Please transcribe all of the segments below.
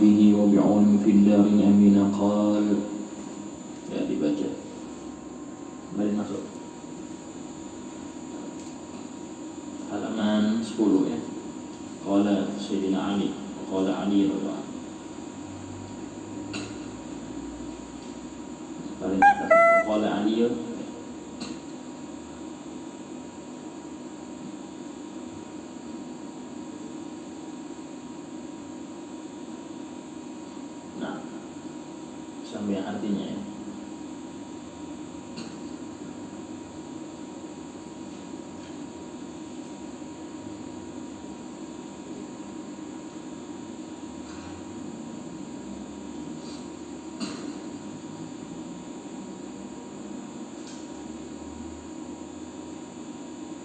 به وبعون في الدار أمين قال. Ya dibaca. Mari masuk. Halaman 10 ya. Qala Sayyidina Ali, qala Ali radhiyallahu anhu. Paling atas. Qala Ali. Nah, sampai artinya ya.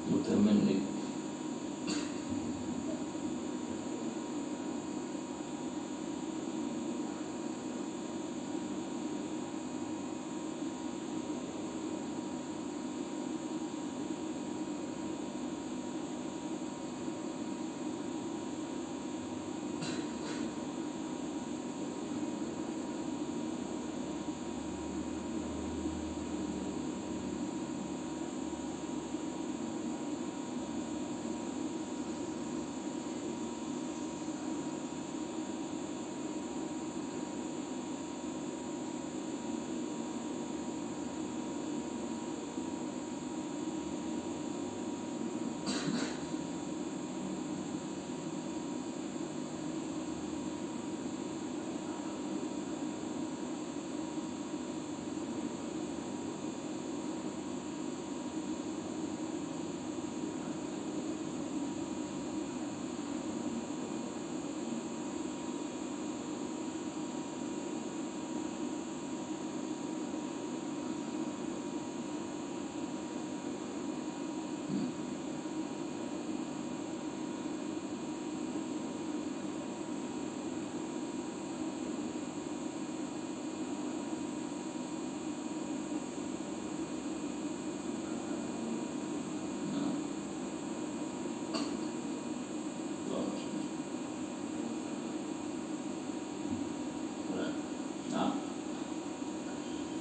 Mutamannik.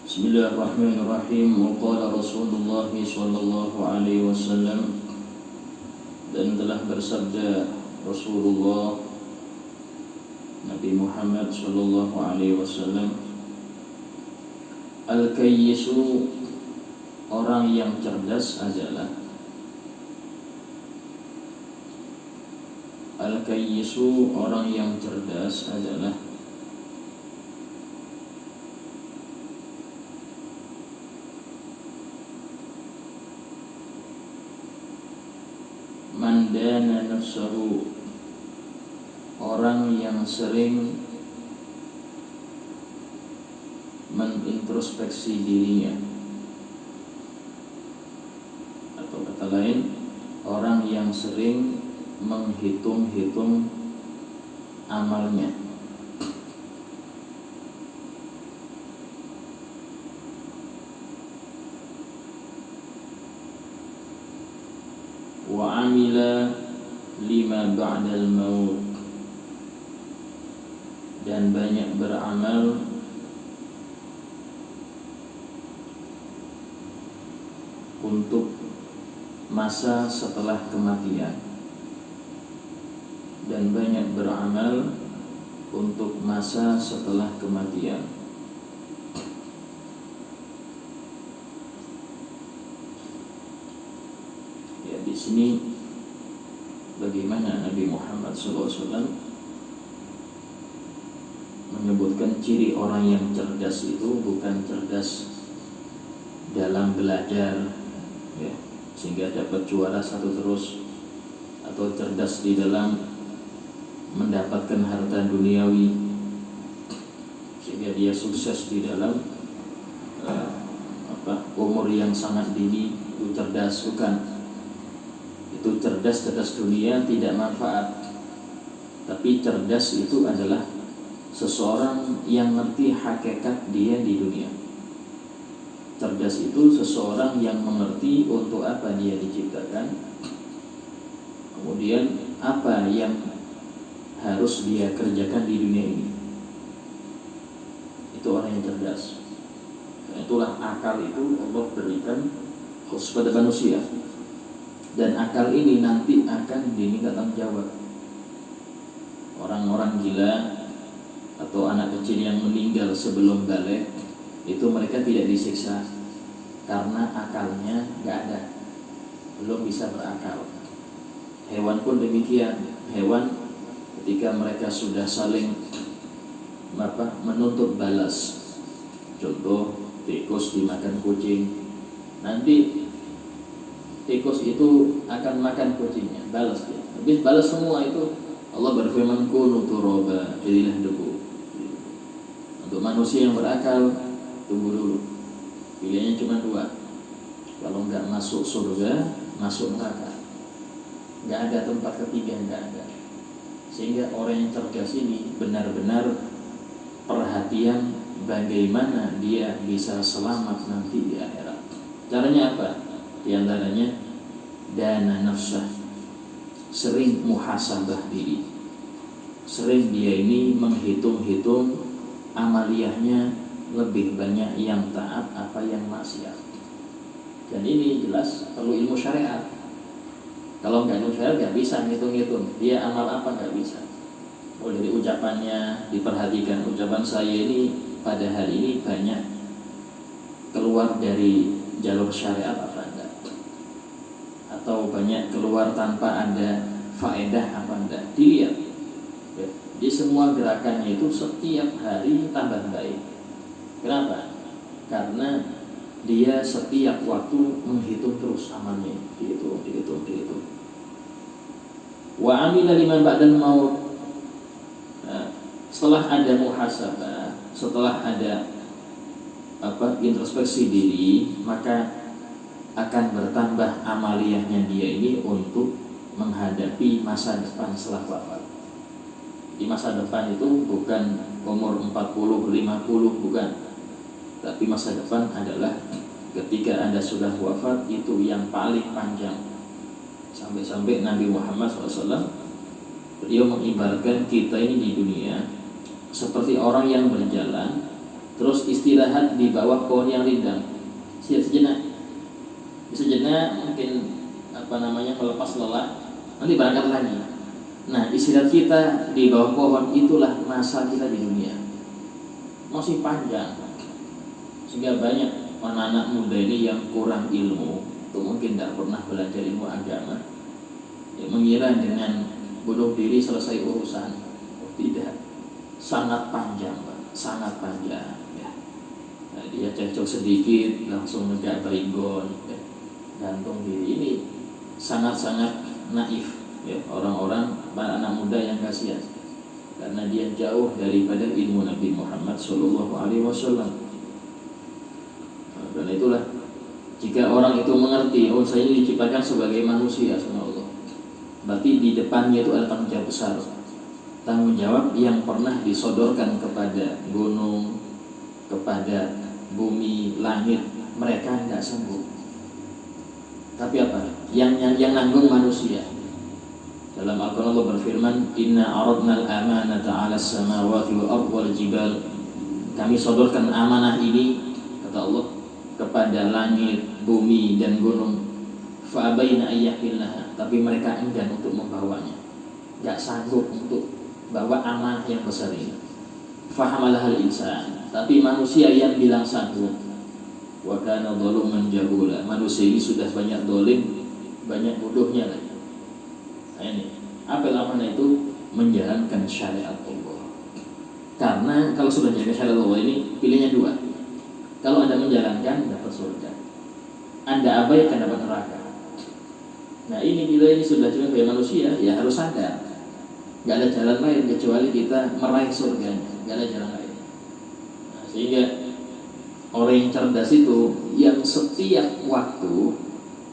Bismillahirrahmanirrahim. Wa qala Rasulullah sallallahu alaihi wasallam, dan telah bersabda Rasulullah Nabi Muhammad sallallahu alaihi wasallam, al-kayyisu, orang yang cerdas adalah al-kayyisu, orang yang cerdas adalah mandana nafsahu, orang yang sering menintrospeksi dirinya, atau kata lain, orang yang sering menghitung-hitung amalnya. Wa amila lima ba'dal maut, dan banyak beramal untuk masa setelah kematian, dan banyak beramal untuk masa setelah kematian. Di sini bagaimana Nabi Muhammad SAW menyebutkan ciri orang yang cerdas itu bukan cerdas dalam belajar ya, sehingga dapat juara satu terus, atau cerdas di dalam mendapatkan harta duniawi sehingga dia sukses di dalam umur yang sangat dini. Itu cerdas, bukan. Itu cerdas dunia tidak manfaat. Tapi cerdas itu adalah seseorang yang ngerti hakikat dia di dunia. Cerdas itu seseorang yang mengerti untuk apa dia diciptakan, kemudian apa yang harus dia kerjakan di dunia ini. itulah akal itu Allah berikan khusus pada manusia, dan akal ini nanti akan diminta tanggung jawab. Orang-orang gila atau anak kecil yang meninggal sebelum balik itu mereka tidak disiksa karena akalnya nggak ada, belum bisa berakal. Hewan pun demikian. Hewan ketika mereka sudah saling menuntut balas, contoh tikus dimakan kucing, nanti tikus itu akan makan kucingnya, balas dia. Habis balas semua itu, Allah berfirman kunu turaba, jadilah debu. Untuk manusia yang berakal, tunggu dulu. Pilihannya cuma dua. Kalau nggak masuk surga, masuk neraka. Nggak ada tempat ketiga, nggak ada. Sehingga orang yang cerdas ini benar-benar perhatian bagaimana dia bisa selamat nanti di akhirat. Caranya apa? Di antaranya dana nafsah, sering muhasabah diri, sering dia ini menghitung-hitung amaliyahnya, lebih banyak yang taat apa yang maksiat. Dan ini jelas perlu ilmu syariat. Kalau nggak ilmu syariat nggak bisa ngitung-ngitung dia amal apa, nggak bisa. Oh, dari ucapannya diperhatikan, ucapan saya ini pada hari ini banyak keluar dari jalur syariat apa enggak, atau banyak keluar tanpa ada faedah apa enggak, dilihat ya. Di semua gerakannya itu setiap hari tambah baik. Kenapa? Karena dia setiap waktu menghitung terus amalnya, dihitung. Wa amila liman ba'dal maut. Setelah ada muhasabah, setelah ada introspeksi diri, maka akan bertambah amaliyahnya dia ini untuk menghadapi masa depan setelah wafat. Di masa depan itu bukan umur 40, 50, bukan. Tapi masa depan adalah ketika Anda sudah wafat, itu yang paling panjang. Sampai-sampai Nabi Muhammad SAW, beliau mengibaratkan kita ini di dunia seperti orang yang berjalan terus istirahat di bawah pohon yang rindang. Sejenak mungkin melepas lelah, nanti berangkat lagi. Nah, istirahat kita di bawah pohon itulah masa kita di dunia, masih panjang. Sehingga banyak anak-anak muda ini yang kurang ilmu, atau mungkin tidak pernah belajar ilmu agama, ya, mengira dengan bunuh diri selesai urusan. Oh, tidak, sangat panjang, Pak. Sangat panjang ya. Nah, dia cecok sedikit langsung negak beringon ya, gantung diri. Ini sangat-sangat naif ya, orang-orang para anak muda yang kasihan, karena dia jauh daripada ilmu Nabi Muhammad SAW. Dan itulah, jika orang itu mengerti, oh saya ini diciptakan sebagai manusia sama Allah, berarti di depannya itu ada tanggung jawab besar. Tanggung jawab yang pernah disodorkan kepada gunung, kepada bumi, langit, mereka tidak sanggup. Tapi apa? Yang nanggung manusia. Dalam Al-Quran Allah berfirman, Inna aradna al-amanata 'ala as-samawati wal ardi wal jibal. Kami sodorkan amanah ini, kata Allah, kepada langit, bumi, dan gunung. Fa'abaina ayyahilnaha, tapi mereka enggan untuk membawanya, gak sanggup untuk bawa amanah yang besar ini. Fahamalahal insan, tapi manusia yang bilang sanggup. Wa kana dhaluman jahula, manusia ini sudah banyak dolim, banyak bodohnya lagi. Nah, ini apa amanah itu? Menjalankan syariat Allah. Karena kalau sudah menjalankan syariat Allah ini pilihnya dua. Kalau Anda menjalankan, dapat surga. Anda abaikan, dapat neraka. Nah, ini kita ini sudah cuma sebagai manusia, ya harus sadar, nggak ada jalan lain kecuali kita meraih surganya, nggak ada jalan lain. Nah, sehingga orang yang cerdas itu, yang setiap waktu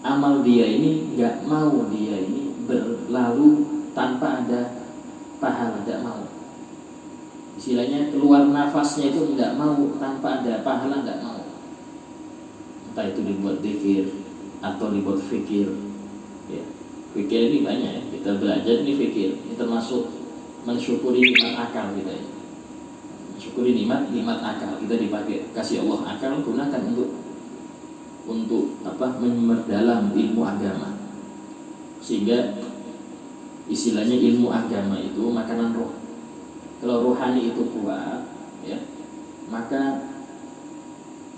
amal dia ini nggak mau dia ini berlalu tanpa ada pahala, tidak mau. Istilahnya keluar nafasnya itu tidak mau tanpa ada pahala, tidak mau. Entah itu dibuat zikir atau dibuat fikir ya. Fikir ini banyak ya, kita belajar ini fikir, ini termasuk mensyukuri nikmat akal kita ya. syukuri nikmat akal. Kita dipakai kasih Allah akal, gunakan untuk memperdalam ilmu agama. Sehingga istilahnya ilmu agama itu makanan roh. Kalau rohani itu kuat, ya, maka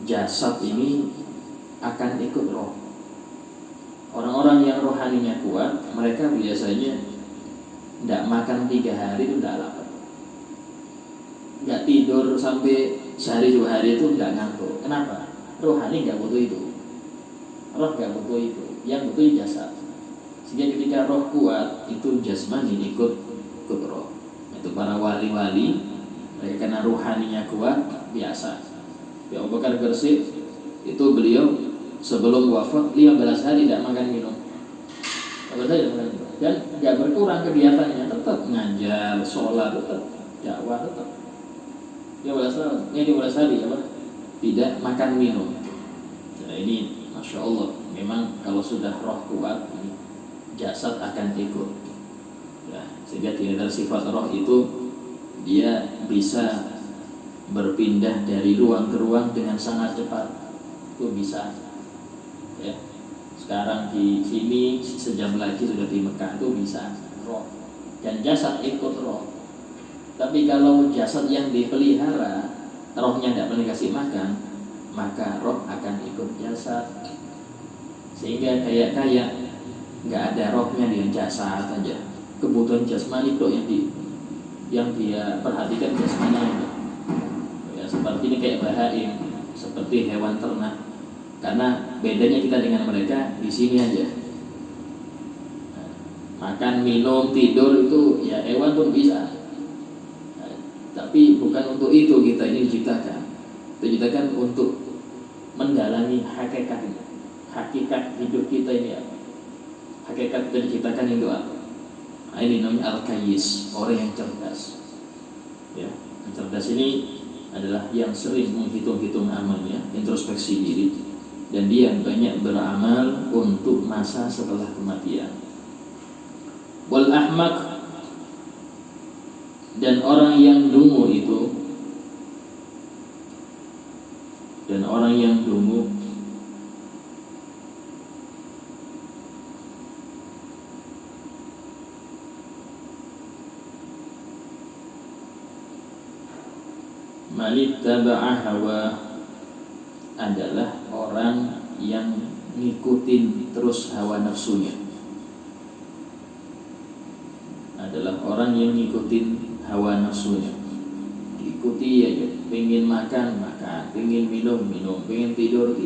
jasad ini akan ikut roh. Orang-orang yang rohaninya kuat, mereka biasanya tidak makan 3 hari itu tidak lapar, nggak tidur sampai sehari 2 hari itu nggak ngantuk. Kenapa? Rohani nggak butuh itu, roh nggak butuh itu, yang butuh jasad. Sehingga ketika roh kuat, itu jasmani ikut roh. Itu para wali-wali, mereka karena rohaninya kuat, biasa. Ya Abu Bakar Gresik itu beliau sebelum wafat 15 hari tidak makan minum. 15 hari tidak makan minum. Dan nggak berkurang kegiatannya, tetap ngajar, sholat, tetap dakwah, tetap. 15 hari apa? Tidak makan minum. Nah ini Masya Allah, memang kalau sudah roh kuat, jasad akan ikut. Ya, sehingga dari sifat roh itu dia bisa berpindah dari ruang ke ruang dengan sangat cepat. Itu bisa. Ya. Sekarang di sini sejam lagi sudah di Mekah, itu bisa roh. Dan jasad ikut roh. Tapi kalau jasad yang dipelihara, rohnya tidak boleh kasih makan, maka roh akan ikut jasad. Sehingga kayak nggak ada rohnya di jasad aja. Kebutuhan jasmani itu yang dia perhatikan jasmani itu. Ya, seperti ini kayak bahaim, seperti hewan ternak. Karena bedanya kita dengan mereka di sini aja. Nah, makan, minum, tidur itu ya hewan pun bisa. Nah, tapi bukan untuk itu kita ini diciptakan. Diciptakan untuk mendalami hakikat hidup kita ini apa? Hakikat kita diciptakan itu apa? Nah, ini namanya al-kayyis, orang yang cerdas. Ya, yang cerdas ini adalah yang sering menghitung-hitung amalnya, introspeksi diri, dan dia banyak beramal untuk masa setelah kematian. Wal ahmaq, dan orang yang dungu itu, manittaba'a hawa, adalah orang yang ngikutin terus hawa nafsunya. Adalah orang yang ngikutin hawa nafsunya. Ikuti aja, pengen makan, pengen minum, pengen tidur,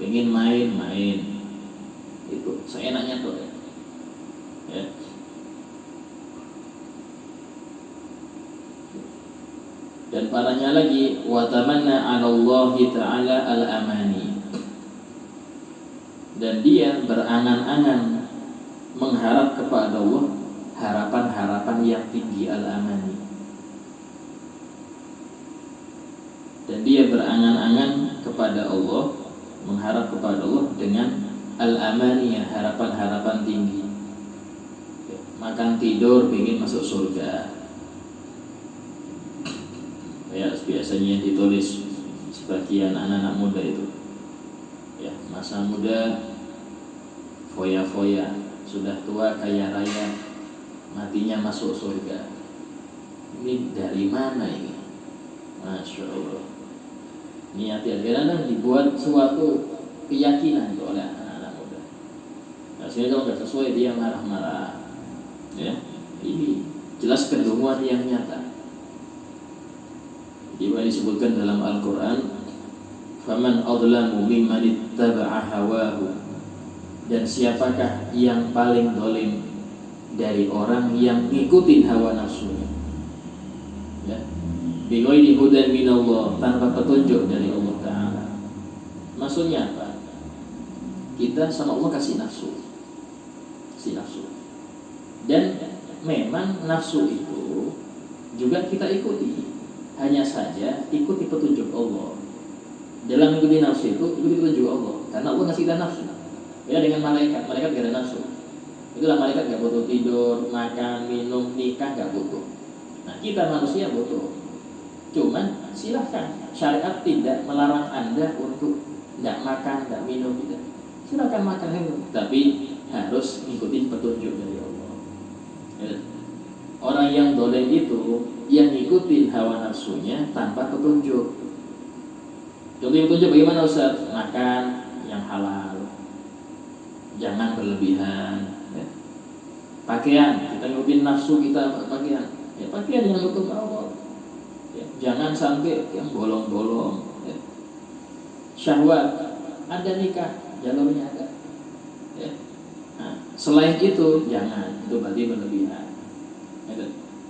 pengen main. Itu seenaknya tuh ya. Dan parahnya lagi, wa tamanna 'ala Allah Ta'ala al-amani, dan dia berangan-angan mengharap kepada Allah harapan-harapan yang tinggi, al-amani. Dan dia berangan-angan kepada Allah, mengharap kepada Allah dengan al-amani, harapan-harapan tinggi. Makan tidur pengen masuk surga. Ya, biasanya ditulis sebagian anak-anak muda itu. Ya, masa muda foya-foya, sudah tua kaya raya, matinya masuk surga. Ini dari mana ini? Masya Allah. Niat kadang dibuat suatu keyakinan oleh anak-anak muda. Nah, sehingga kalau nggak sesuai dia marah-marah. Ya, ini jelas kedunguan yang nyata. Juga disebutkan dalam Al-Quran, faman adlamu mimman ittaba'a hawahu, dan siapakah yang paling dolim dari orang yang ngikutin hawa nafsunya, ya, bighairi hudan minallah, tanpa petunjuk dari Allah Ta'ala. Maksudnya apa? Kita sama Allah kasih nafsu, dan memang nafsu itu juga kita ikuti. Hanya saja ikuti petunjuk Allah. Dalam mengikuti nafsu itu, ikuti petunjuk Allah. Karena Allah ngasih kita nafsu. Beda dengan malaikat gak ada nafsu. Itulah malaikat gak butuh tidur, makan, minum, nikah, gak butuh. Nah, kita manusia butuh. Cuman silahkan, syariat tidak melarang Anda untuk tidak makan, tidak minum, tidak. Silahkan makan minum, tapi harus ngikutin petunjuk dari Allah. Ya. Orang yang dolen itu yang ngikutin hawa nafsunya tanpa petunjuk. Contoh petunjuk bagaimana Ustaz? Makan yang halal, jangan berlebihan. Ya. Pakaian, kita ngikutin nafsu kita pakaian. Ya, pakaian yang untuk Allah. Ya, jangan sampai yang bolong-bolong. Ya. Syahwat, ada nikah, jalurnya ada. Ya. Nah, selain itu jangan, itu berarti berlebihan. Ya.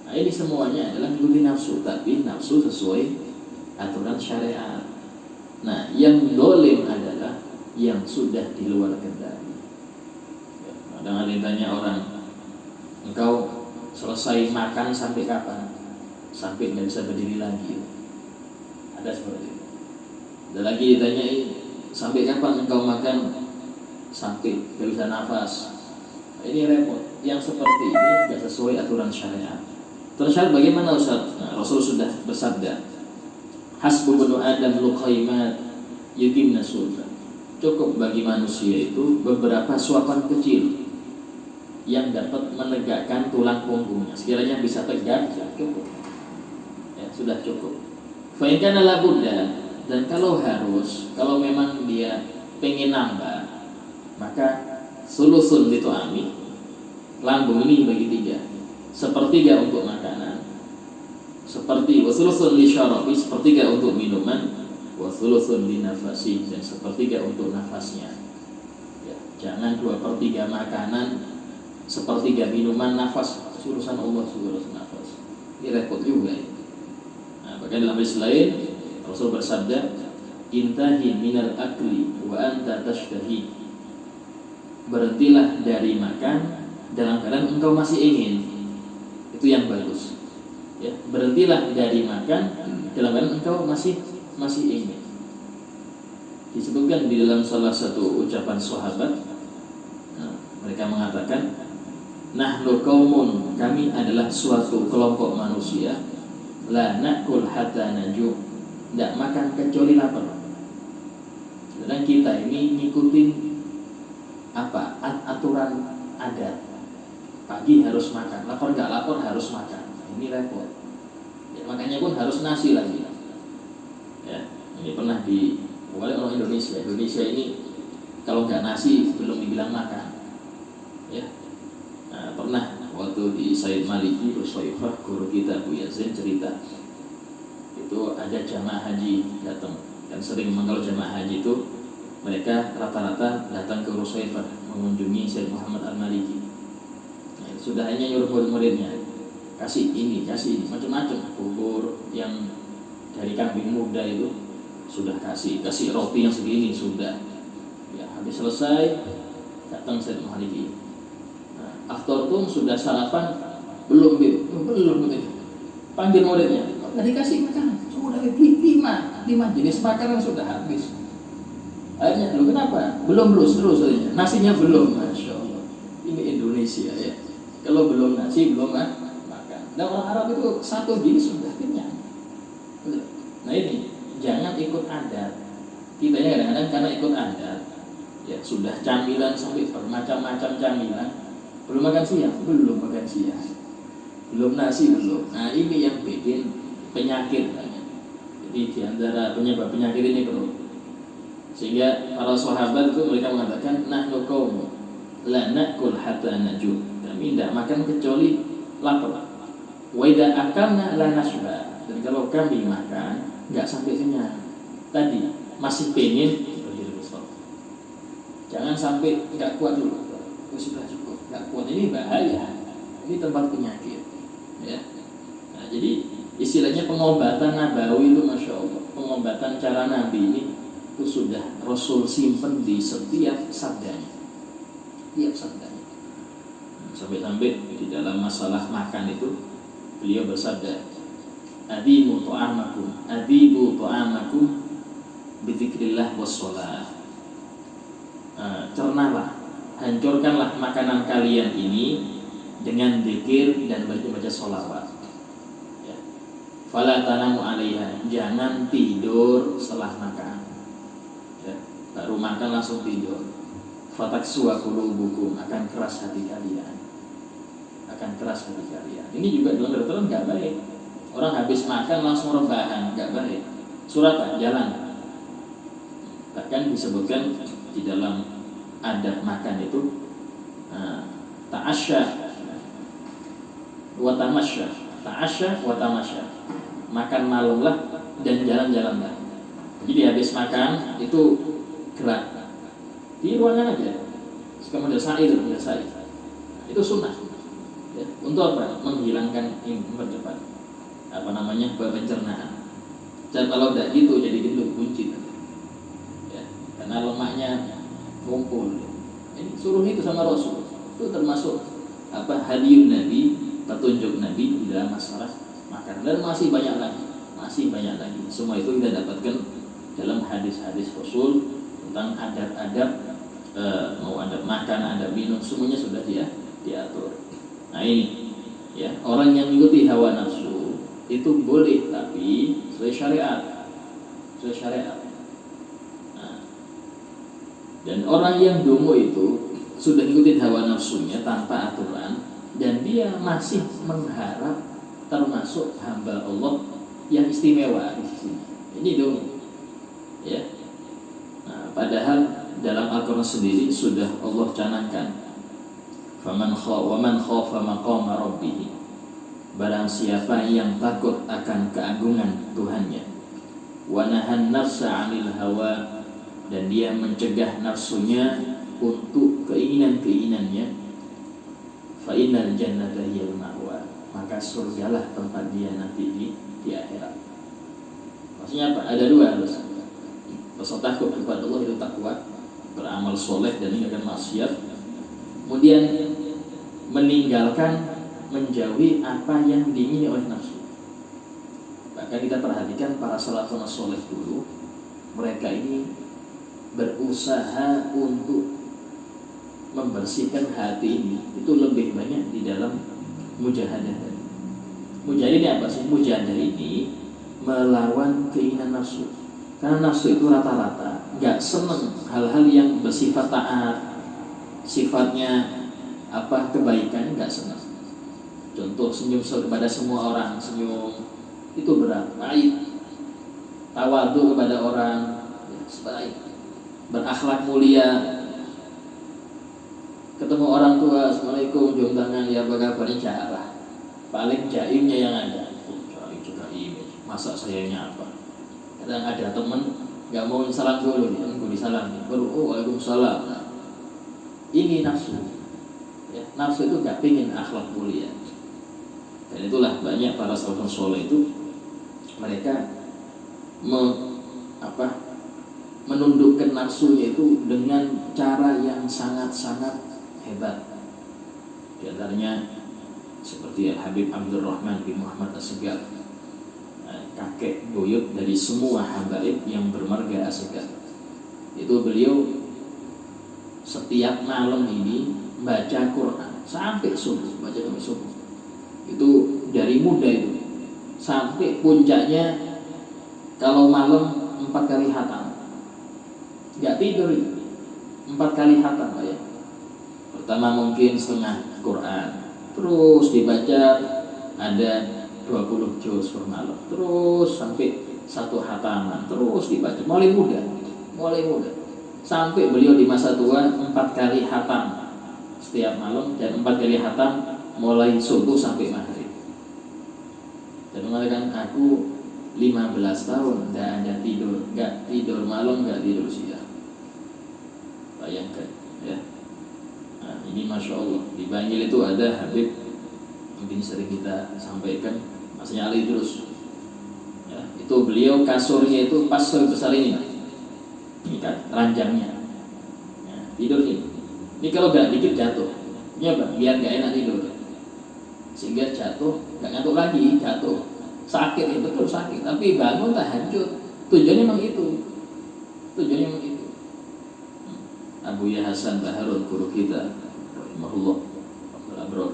Nah, ini semuanya adalah mengikuti nafsu, tapi nafsu sesuai aturan syariat. Nah, yang dolim adalah yang sudah di luar kendali. Ya. Kadang ada yang tanya orang, engkau selesai makan sampai kapan? Sampai nggak bisa berdiri lagi. Ada seperti itu. Ada lagi ditanyain, sampai kapan engkau makan? Sampai nggak bisa nafas. Nah, ini repot. Yang seperti ini nggak sesuai aturan syariat. Terus bagaimana Ustaz? Nah, Rasul sudah bersabda, hasbu bunu adam luqaimat yuqimna sulta. Cukup bagi manusia itu beberapa suapan kecil yang dapat menegakkan tulang punggungnya. Sekiranya bisa tegak, cukup. Ya, sudah cukup. Fa in kana la budda, dan kalau memang dia pengen nambah, maka sulusun litu'ami, lambung ini bagi tiga. Sepertiga untuk makanan, wasulusun li syarabi, sepertiga untuk minuman, wasulusun li nafasi, dan sepertiga untuk nafasnya. Ya, jangan 2/3 makanan, sepertiga minuman, nafas. Urusan Allah urusan nafas. Ini repot juga. Nah, bahkan dalam hadis lain Rasul bersabda, intahi minal akli wa anta tashtahi. Berhentilah dari makan dalam keadaan engkau masih ingin. Itu yang bagus. Ya, berhentilah dari makan dalam keadaan engkau masih ingin. Disebutkan di dalam salah satu ucapan sahabat, nah, mereka mengatakan, nahnu qaumun, kami adalah suatu kelompok manusia, la nakul hatta naju, tidak makan kecuali lapar. Dan kita ini ngikutin apa? Aturan adat. Pagi harus makan, lapar nggak lapar harus makan. Ini repot. Ya, makanya pun harus nasi lagi. Ya, ini pernah oleh orang Indonesia. Indonesia ini kalau nggak nasi belum dibilang makan. Ya, nah, pernah waktu di Said Maliki Ruswaifah, guru kita Bu Yazin cerita, itu ada jamaah haji datang, dan sering memang kalau jamaah haji itu mereka rata-rata datang ke Ruswaifah mengunjungi Said Muhammad Al-Maliki. Nah, sudah hanya nyuruh murid-muridnya, kasih ini macam-macam, bubur yang dari kambing muda itu sudah kasih roti yang segini sudah. Ya, habis selesai datang Said Maliki. Nah, afternoon sudah sarapan belum begitu. Panggil muridnya, nggak dikasih makan, sudah 5 jenis makanan sudah habis. Akhirnya, lu kenapa? Belum terus nasinya belum. Masya Allah, ini Indonesia ya. Kalau belum nasi belum makan. Nah, orang Arab itu satu jenis sudah kenyang. Nah, ini jangan ikut adat. Kita kadang-kadang karena ikut adat, ya sudah camilan sampai bermacam-macam camilan. Belum makan siang, belum nasi belum. Nah, ini yang bikin penyakit. Jadi di antara penyebab penyakit ini perut. Sehingga para sahabat itu mereka mengatakan, nahnu qaumun la nakul hatta naju. Kami tidak makan kecuali lapar. Wa idza akalna la nasba. Dan kalau kami makan nggak sampai kenyang. Tadi masih pengen berdiri besar. Jangan sampai nggak kuat dulu. Sudah cukup, nggak kuat, ini bahaya. Ini tempat penyakit. Ya. Nah, jadi istilahnya pengobatan nabawi itu masya Allah. Pengobatan cara Nabi ini itu sudah Rasul simpen di setiap sabdanya. Sampai-sampai di dalam masalah makan itu beliau bersabda, adibu ta'amakum bizikrillah wassalah. Cernalah, hancurkanlah makanan kalian ini dengan zikir dan baca sholawat. Fala tanamu 'alaiha, jangan tidur setelah makan. Ya, baru makan langsung tidur. Fataksuwa qulubukum, akan keras hati kalian. Akan keras hati kalian. Ini juga dalam kedokteran nggak baik. Orang habis makan langsung rebahan, nggak baik. Surat jalan. Bahkan disebutkan di dalam adab makan itu ta'asya wa tamasya. Ta'asya wa tamasya. Makan malamlah dan jalan-jalanlah. Jadi habis makan itu gerak di ruangan aja. Kemudian menyelesai. Itu sunnah. Ya. Untuk apa? Menghilangkan mempercepat pencernaan. Dan kalau tidak gitu jadi gendut kunci. Ya. Karena lemaknya ngumpul. Ini suruh itu sama Rasul. Itu termasuk hadiyun Nabi, petunjuk Nabi di dalam masalah makan. Dan masih banyak lagi. Semua itu kita dapatkan dalam hadis-hadis Rasul tentang adab-adab, mau adab makan, adab minum, semuanya sudah diatur. Nah ini, ya, orang yang mengikuti hawa nafsu itu boleh, tapi sesuai syariat. Nah, dan orang yang dungu itu sudah ngikutin hawa nafsunya tanpa aturan, dan dia masih mengharap termasuk hamba Allah yang istimewa di sini. Ini dungu, ya. Nah, padahal dalam Al-Quran sendiri sudah Allah canangkan, waman khafa maqama rabbih, barang siapa yang takut akan keagungan Tuhannya, wa nahan nafsa 'anil hawa, dan dia mencegah nafsunya untuk keinginan-keinginannya, fa innal jannata hiyal ma'wa, maka surgalah tempat dia nanti di akhirat. Maksudnya apa? Ada dua harus. Rasa takut kepada Allah itu takwa, beramal soleh dan meninggalkan maksiat. Kemudian menjauhi apa yang diingini oleh nafsu. Bahkan kita perhatikan para salafun soleh dulu, mereka ini berusaha untuk membersihkan hati ini. Itu lebih banyak di dalam mujahadah. Mujahadah ini apa sih? Mujahadah ini melawan keinginan nafsu. Karena nafsu itu rata-rata nggak seneng hal-hal yang bersifat taat, sifatnya kebaikan, nggak senang. Contoh, senyum kepada semua orang, senyum itu berat, pahit. Tawadhu kepada orang, baik. Berakhlak mulia, ketemu orang tua, assalamualaikum, cium tangan, ya apa kabar, insyaallah. Paling jaimnya yang ada, masa sayanya apa? Kadang ada teman nggak mau salam dulu, dia nunggu disalam, baru waalaikumsalam. Nah, ini nafsu. Ya, nafsu itu nggak pingin akhlak mulia. Dan itulah banyak para salafun soleh itu mereka menundukkan nafsunya itu dengan cara yang sangat-sangat hebat. Di antaranya seperti Habib Abdurrahman bin Muhammad As-Segar, kakek buyut dari semua habaib yang bermarga As-Segar. Itu beliau setiap malam ini baca Quran sampai subuh, itu dari muda itu sampai puncaknya kalau malam 4 kali khatam, nggak tidur itu 4 kali khatam ya. Pertama mungkin setengah Quran, terus dibaca ada 20 juz per malam, terus sampai 1 khataman, terus dibaca mulai muda sampai beliau di masa tua 4 kali khatam setiap malam, dan 4 kali khatam mulai subuh sampai maghrib. Dan mengatakan, aku 15 tahun tidak ada tidur, nggak tidur malam, nggak tidur siang. Bayangkan, ya. Nah, ini masya Allah. Di Bangil itu ada Habib, mungkin sering kita sampaikan, masnya Ali terus. Ya, itu beliau kasurnya itu pas sebesar ini kan ranjangnya. Ya, tidur ini. Ini kalau nggak dikit jatuh. Ini apa? Biar nggak enak tidur. Sehingga jatuh, nggak ngantuk lagi, jatuh. Sakit, ya betul sakit, tapi bangun tahajud. Tujuannya memang itu. Abu Ya Hasan Baharun, guru kita, rahimahullah, Abdul Abror.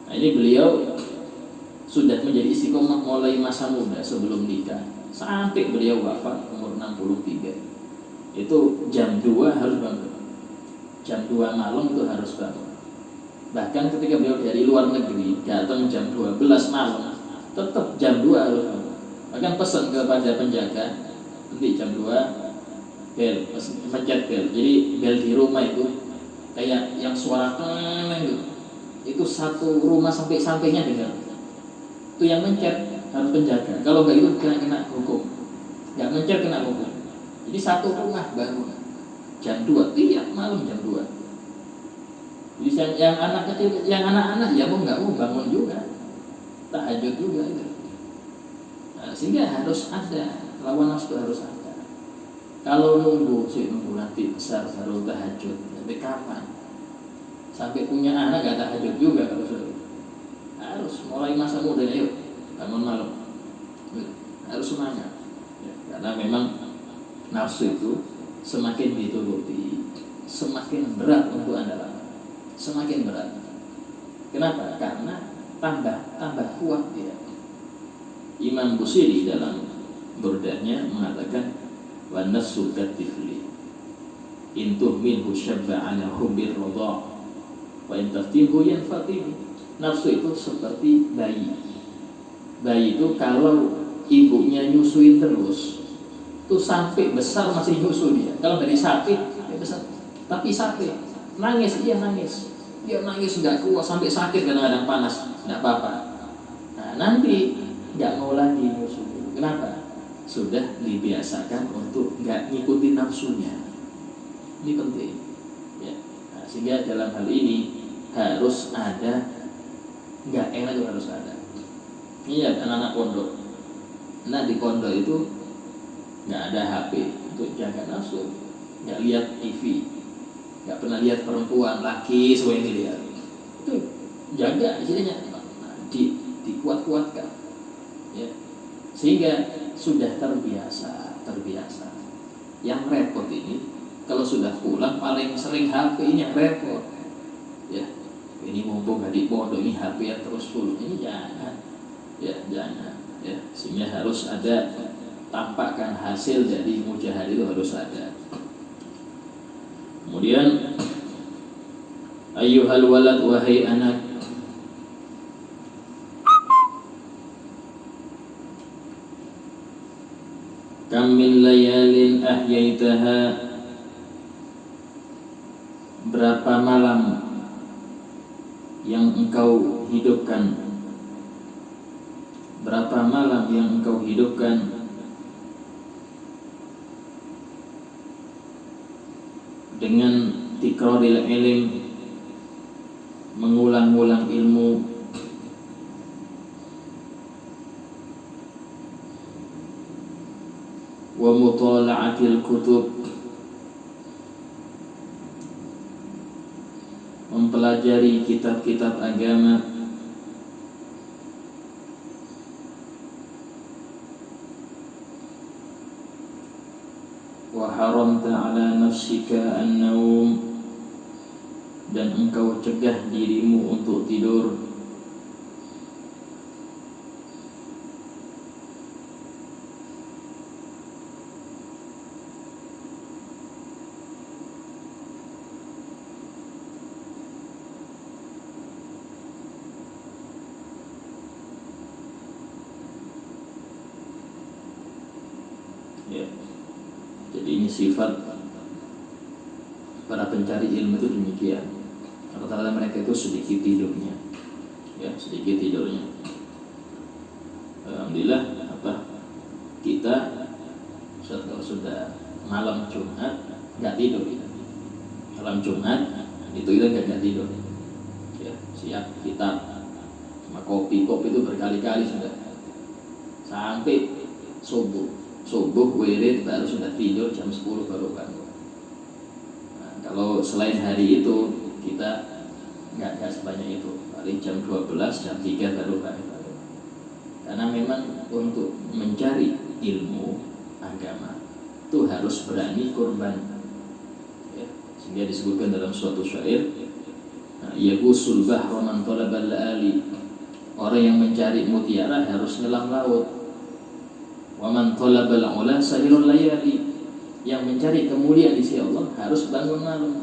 Nah, ini beliau sudah menjadi istiqomah mulai masa muda sebelum nikah sampai beliau wafat umur 63. Itu jam 2 harus bangun. Jam 2 malam itu harus bangun. Bahkan ketika beliau dari luar negeri datang jam 12 malam, tetap jam 2 harus bangun. Bahkan pesan kepada penjaga, nanti jam 2 bel, pencet bel. Jadi bel di rumah itu kayak yang suara itu satu rumah sampai-sampainya dengar. Itu yang mencet harus penjaga. Kalau nggak itu kena hukum. Nggak mencet kena hukum. Jadi satu rumah bangun jam 2 tiap malam jam 2. Jadi yang anak kecil, yang anak-anak ya mau nggak mau bangun juga, tahajud juga itu. Nah, sehingga harus ada lawan nafsu, harus ada. Kalau nunggu nanti besar baru tahajud, tapi kapan? Sampai punya anak gak tahajud juga kalau sudah. Harus mulai masa muda, yuk bangun malam, harus semangat. Ya, karena memang nafsu itu semakin dituruti, semakin berat untuk Anda lakukan, semakin berat. Kenapa? Karena tambah kuat dia. Imam Busiri dalam burdahnya mengatakan, wa nafsu katifli intuh minhu syabba ala hubbir radha wa intaftihu yanfatih. Nafsu itu seperti bayi. Bayi itu kalau ibunya nyusuin terus, itu sampai besar masih nyusu dia. Kalau dari sakit, dia besar. Tapi sakit, nangis, dia nangis nggak kuat, sampai sakit, kadang-kadang panas, nggak apa-apa. Nah, nanti nggak mau lagi nyusu. Kenapa? Sudah dibiasakan untuk nggak ngikutin nafsunya. Ini penting. Ya. Nah, sehingga dalam hal ini harus ada, nggak enak itu harus ada. Iya, anak-anak pondok. Nah, di pondok itu nggak ada HP untuk jaga nafsu, nggak lihat TV, nggak pernah lihat perempuan, laki semua ini lihat. Itu jaga istilahnya, dikuat-kuatkan. Ya. Sehingga sudah terbiasa. Yang repot ini kalau sudah pulang paling sering HP ini yang repot. Ya, ini mumpung gak di pondok, ini HP yang terus full, ini jangan. Ya, jangan. Ya, sehingga harus ada, tampakkan hasil dari mujahid itu harus ada. Kemudian ayyuhal walad, wahai anak, kam min layalin ahyaitaha, berapa malam yang engkau hidupkan, berapa malam yang engkau hidupkan dengan tikraril ilm, mengulang-ulang ilmu, wa mutala'atil kutub, mempelajari kitab-kitab agama, wa haramta ala nafsika an-naum, dan engkau cegah dirimu untuk tidur. Ya. Jadi ini sifat para pencari ilmu itu demikian. Rata-rata mereka itu sedikit tidurnya. Ya, sedikit tidurnya. Alhamdulillah kita kalau sudah malam Jumat nggak tidur ya. Malam Jumat itu kita nggak tidur. Ya, siap kitab sama kopi itu berkali-kali sudah sampai subuh wirid baru sudah tidur, jam 10 baru bangun. Nah, kalau selain hari itu kita nggak sebanyak itu, paling jam 12, jam 3 baru bangun. Karena memang untuk mencari ilmu agama itu harus berani korban. Ya, sehingga disebutkan dalam suatu syair, yaqusul bahra man talabal ali Orang yang mencari mutiara harus nyelam laut. Wa man talabal ula sahirul layali. Yang mencari kemuliaan di sisi Allah harus bangun malam.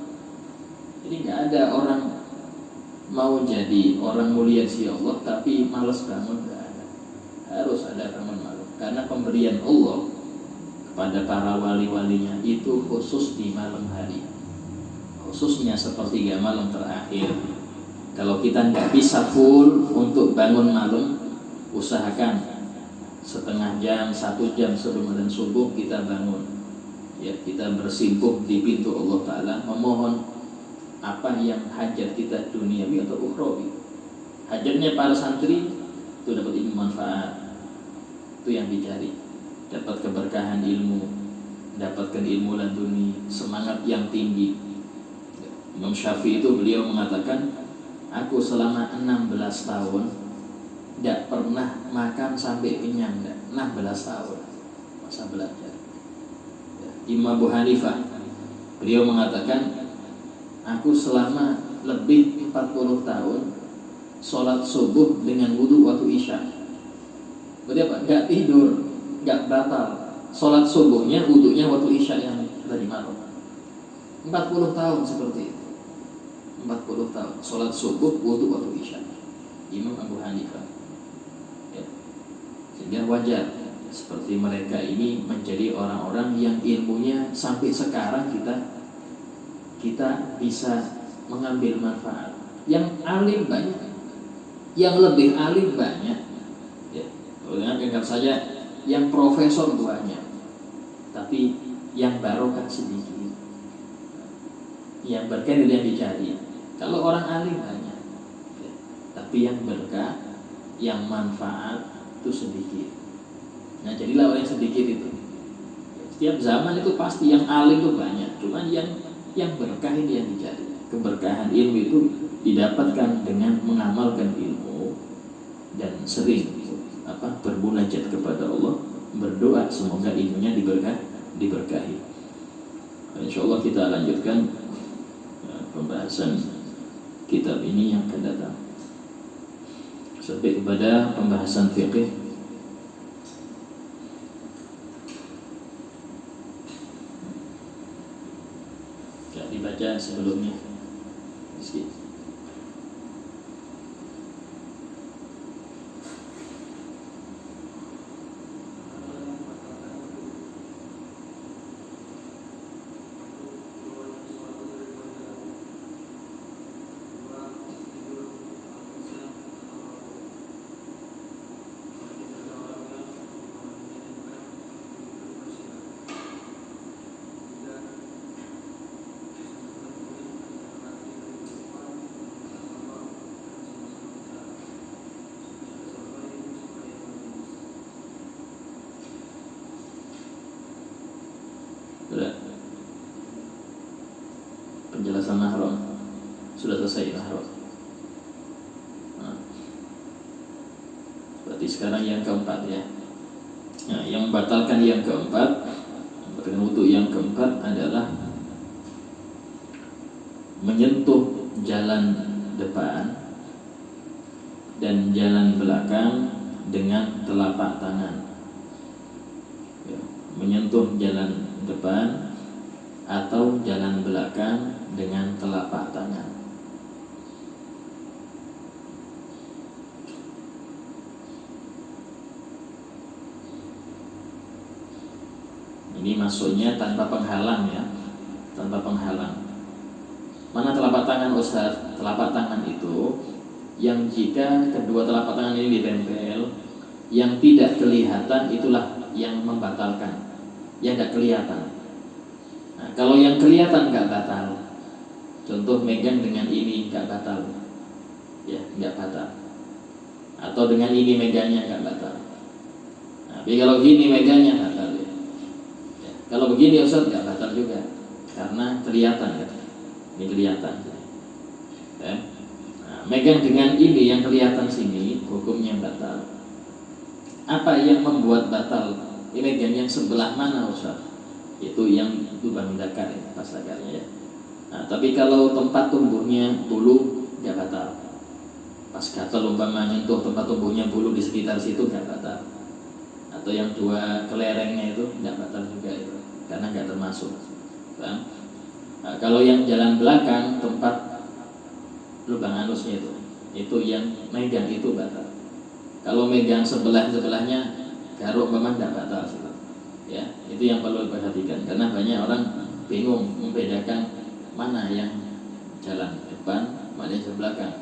Jadi nggak ada orang mau jadi orang mulia di sisi Allah tapi malas bangun, nggak ada. Harus ada bangun malam. Karena pemberian Allah kepada para wali-walinya itu khusus di malam hari, khususnya sepertiga malam terakhir. Kalau kita nggak bisa full untuk bangun malam, usahakan setengah jam, 1 jam sebelum adzan subuh kita bangun. Ya, kita bersimpuh di pintu Allah Ta'ala, memohon apa yang hajat kita duniawi atau ukhrawi. Hajatnya para santri itu dapat ilmu manfaat, itu yang dicari. Dapat keberkahan ilmu, dapatkan ilmu laduni, semangat yang tinggi. Imam Syafi'i itu beliau mengatakan, aku selama 16 tahun tidak pernah makan sampai kenyang. 16 tahun masa belajar. Imam Abu Hanifah beliau mengatakan, aku selama lebih 40 tahun sholat subuh dengan wudhu waktu isya. Berarti apa? Gak tidur, gak batal. Sholat subuhnya, wudhunya waktu isya yang tadi malam. 40 tahun seperti itu. 40 tahun sholat subuh, wudhu waktu isya. Imam Abu Hanifah. Ya. Sehingga wajar seperti mereka ini menjadi orang-orang yang ilmunya sampai sekarang kita bisa mengambil manfaat. Yang alim banyak, yang lebih alim banyak. Ya. Kalau dengar saja, yang profesor banyak, tapi yang barokah sedikit. Yang berkah itu yang dicari. Kalau orang alim banyak, ya, tapi yang berkah, yang manfaat itu sedikit. Nah, jadilah orang yang sedikit itu. Setiap zaman itu pasti yang alim itu banyak, cuman yang berkah ini yang dicari. Keberkahan ilmu itu didapatkan dengan mengamalkan ilmu dan sering bermunajat kepada Allah, berdoa semoga ilmunya diberkahi. Insyaallah kita lanjutkan pembahasan kitab ini yang akan datang sampai kepada pembahasan fiqih. Tidak dibaca sebelumnya sedikit. Penjelasan mahram sudah selesai. Mahram. Nah, berarti sekarang yang keempat ya. Nah, yang membatalkan yang keempat, membatalkan wudu yang keempat adalah menyentuh jalan depan dan jalan belakang dengan telapak tangan. Ya, menyentuh jalan depan atau jalan belakang dengan telapak tangan. Ini maksudnya tanpa penghalang ya, tanpa penghalang. Mana telapak tangan Ustaz? Telapak tangan itu yang jika kedua telapak tangan ini ditempel, yang tidak kelihatan itulah yang membatalkan, yang tidak kelihatan. Nah, kalau yang kelihatan nggak batal, contoh megang dengan ini nggak batal, ya nggak batal. Atau dengan ini megangnya nggak batal. Nah, tapi kalau gini megangnya batal ya. Ya, kalau begini Ustaz nggak batal juga, karena kelihatan ya, ini kelihatan. Ya. Nah, megang dengan ini yang kelihatan sini, hukumnya batal. Apa yang membuat batal? Ini megang yang sebelah mana Ustaz? Itu yang lubang dakar ya, pas dakarnya ya. Nah, tapi kalau tempat tumbuhnya bulu nggak batal, pas gatal umpama menyentuh tempat tumbuhnya bulu di sekitar situ nggak batal, atau yang dua kelerengnya itu nggak batal juga itu, karena nggak termasuk. Nah, kalau yang jalan belakang tempat lubang anusnya itu yang megang itu batal. Kalau megang sebelahnya garuk memang tidak batal sih. Ya, itu yang perlu diperhatikan, karena banyak orang bingung membedakan mana yang jalan depan, mana yang jalan belakang.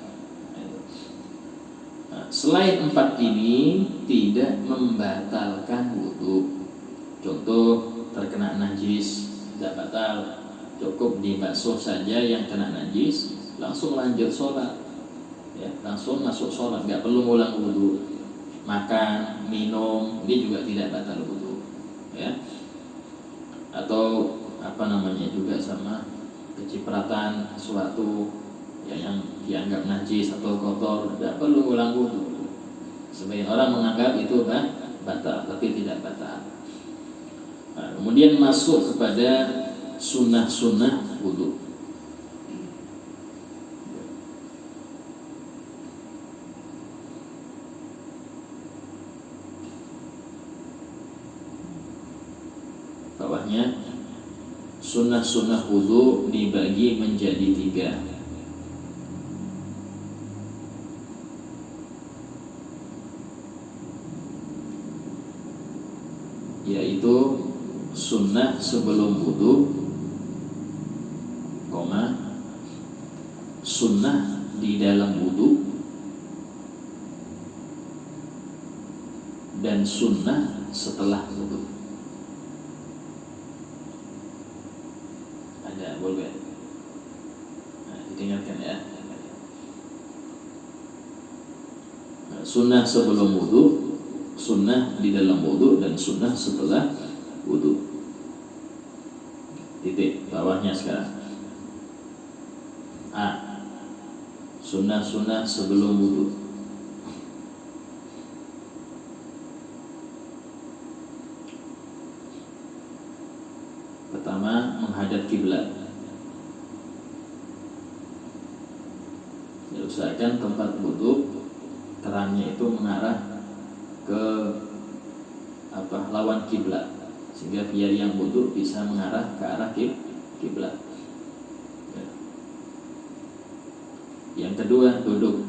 Nah, selain 4 ini tidak membatalkan wudu. Contoh terkena najis tidak batal, cukup dibasuh saja yang kena najis, langsung lanjut sholat. Ya, langsung masuk sholat, nggak perlu ngulang wudu. Makan, minum, ini juga tidak batal wudu, ya. Atau apa namanya juga sama kecipratan sesuatu ya, yang dianggap najis atau kotor, tidak perlu ngulang wudu. Sebagian orang menganggap itu batal, tapi tidak batal. Nah, kemudian masuk kepada sunnah-sunnah wudu. Bawahnya, sunnah-sunnah wudu dibagi menjadi 3, yaitu sunnah sebelum wudu, sunnah di dalam wudu, dan sunnah setelah wudu. Ada boleh? Nah, didengarkan ya. Sunnah sebelum wudu, sunnah di dalam wudu, dan sunnah setelah wudu. Titik bawahnya sekarang. A. Sunnah-sunnah sebelum wudu. Pertama, menghadap kiblat. Usahakan tempat wudu kerannya itu mengarah ke lawan kiblat, sehingga biar yang wudu bisa mengarah ke arah kiblat. Ya. Yang kedua, duduk.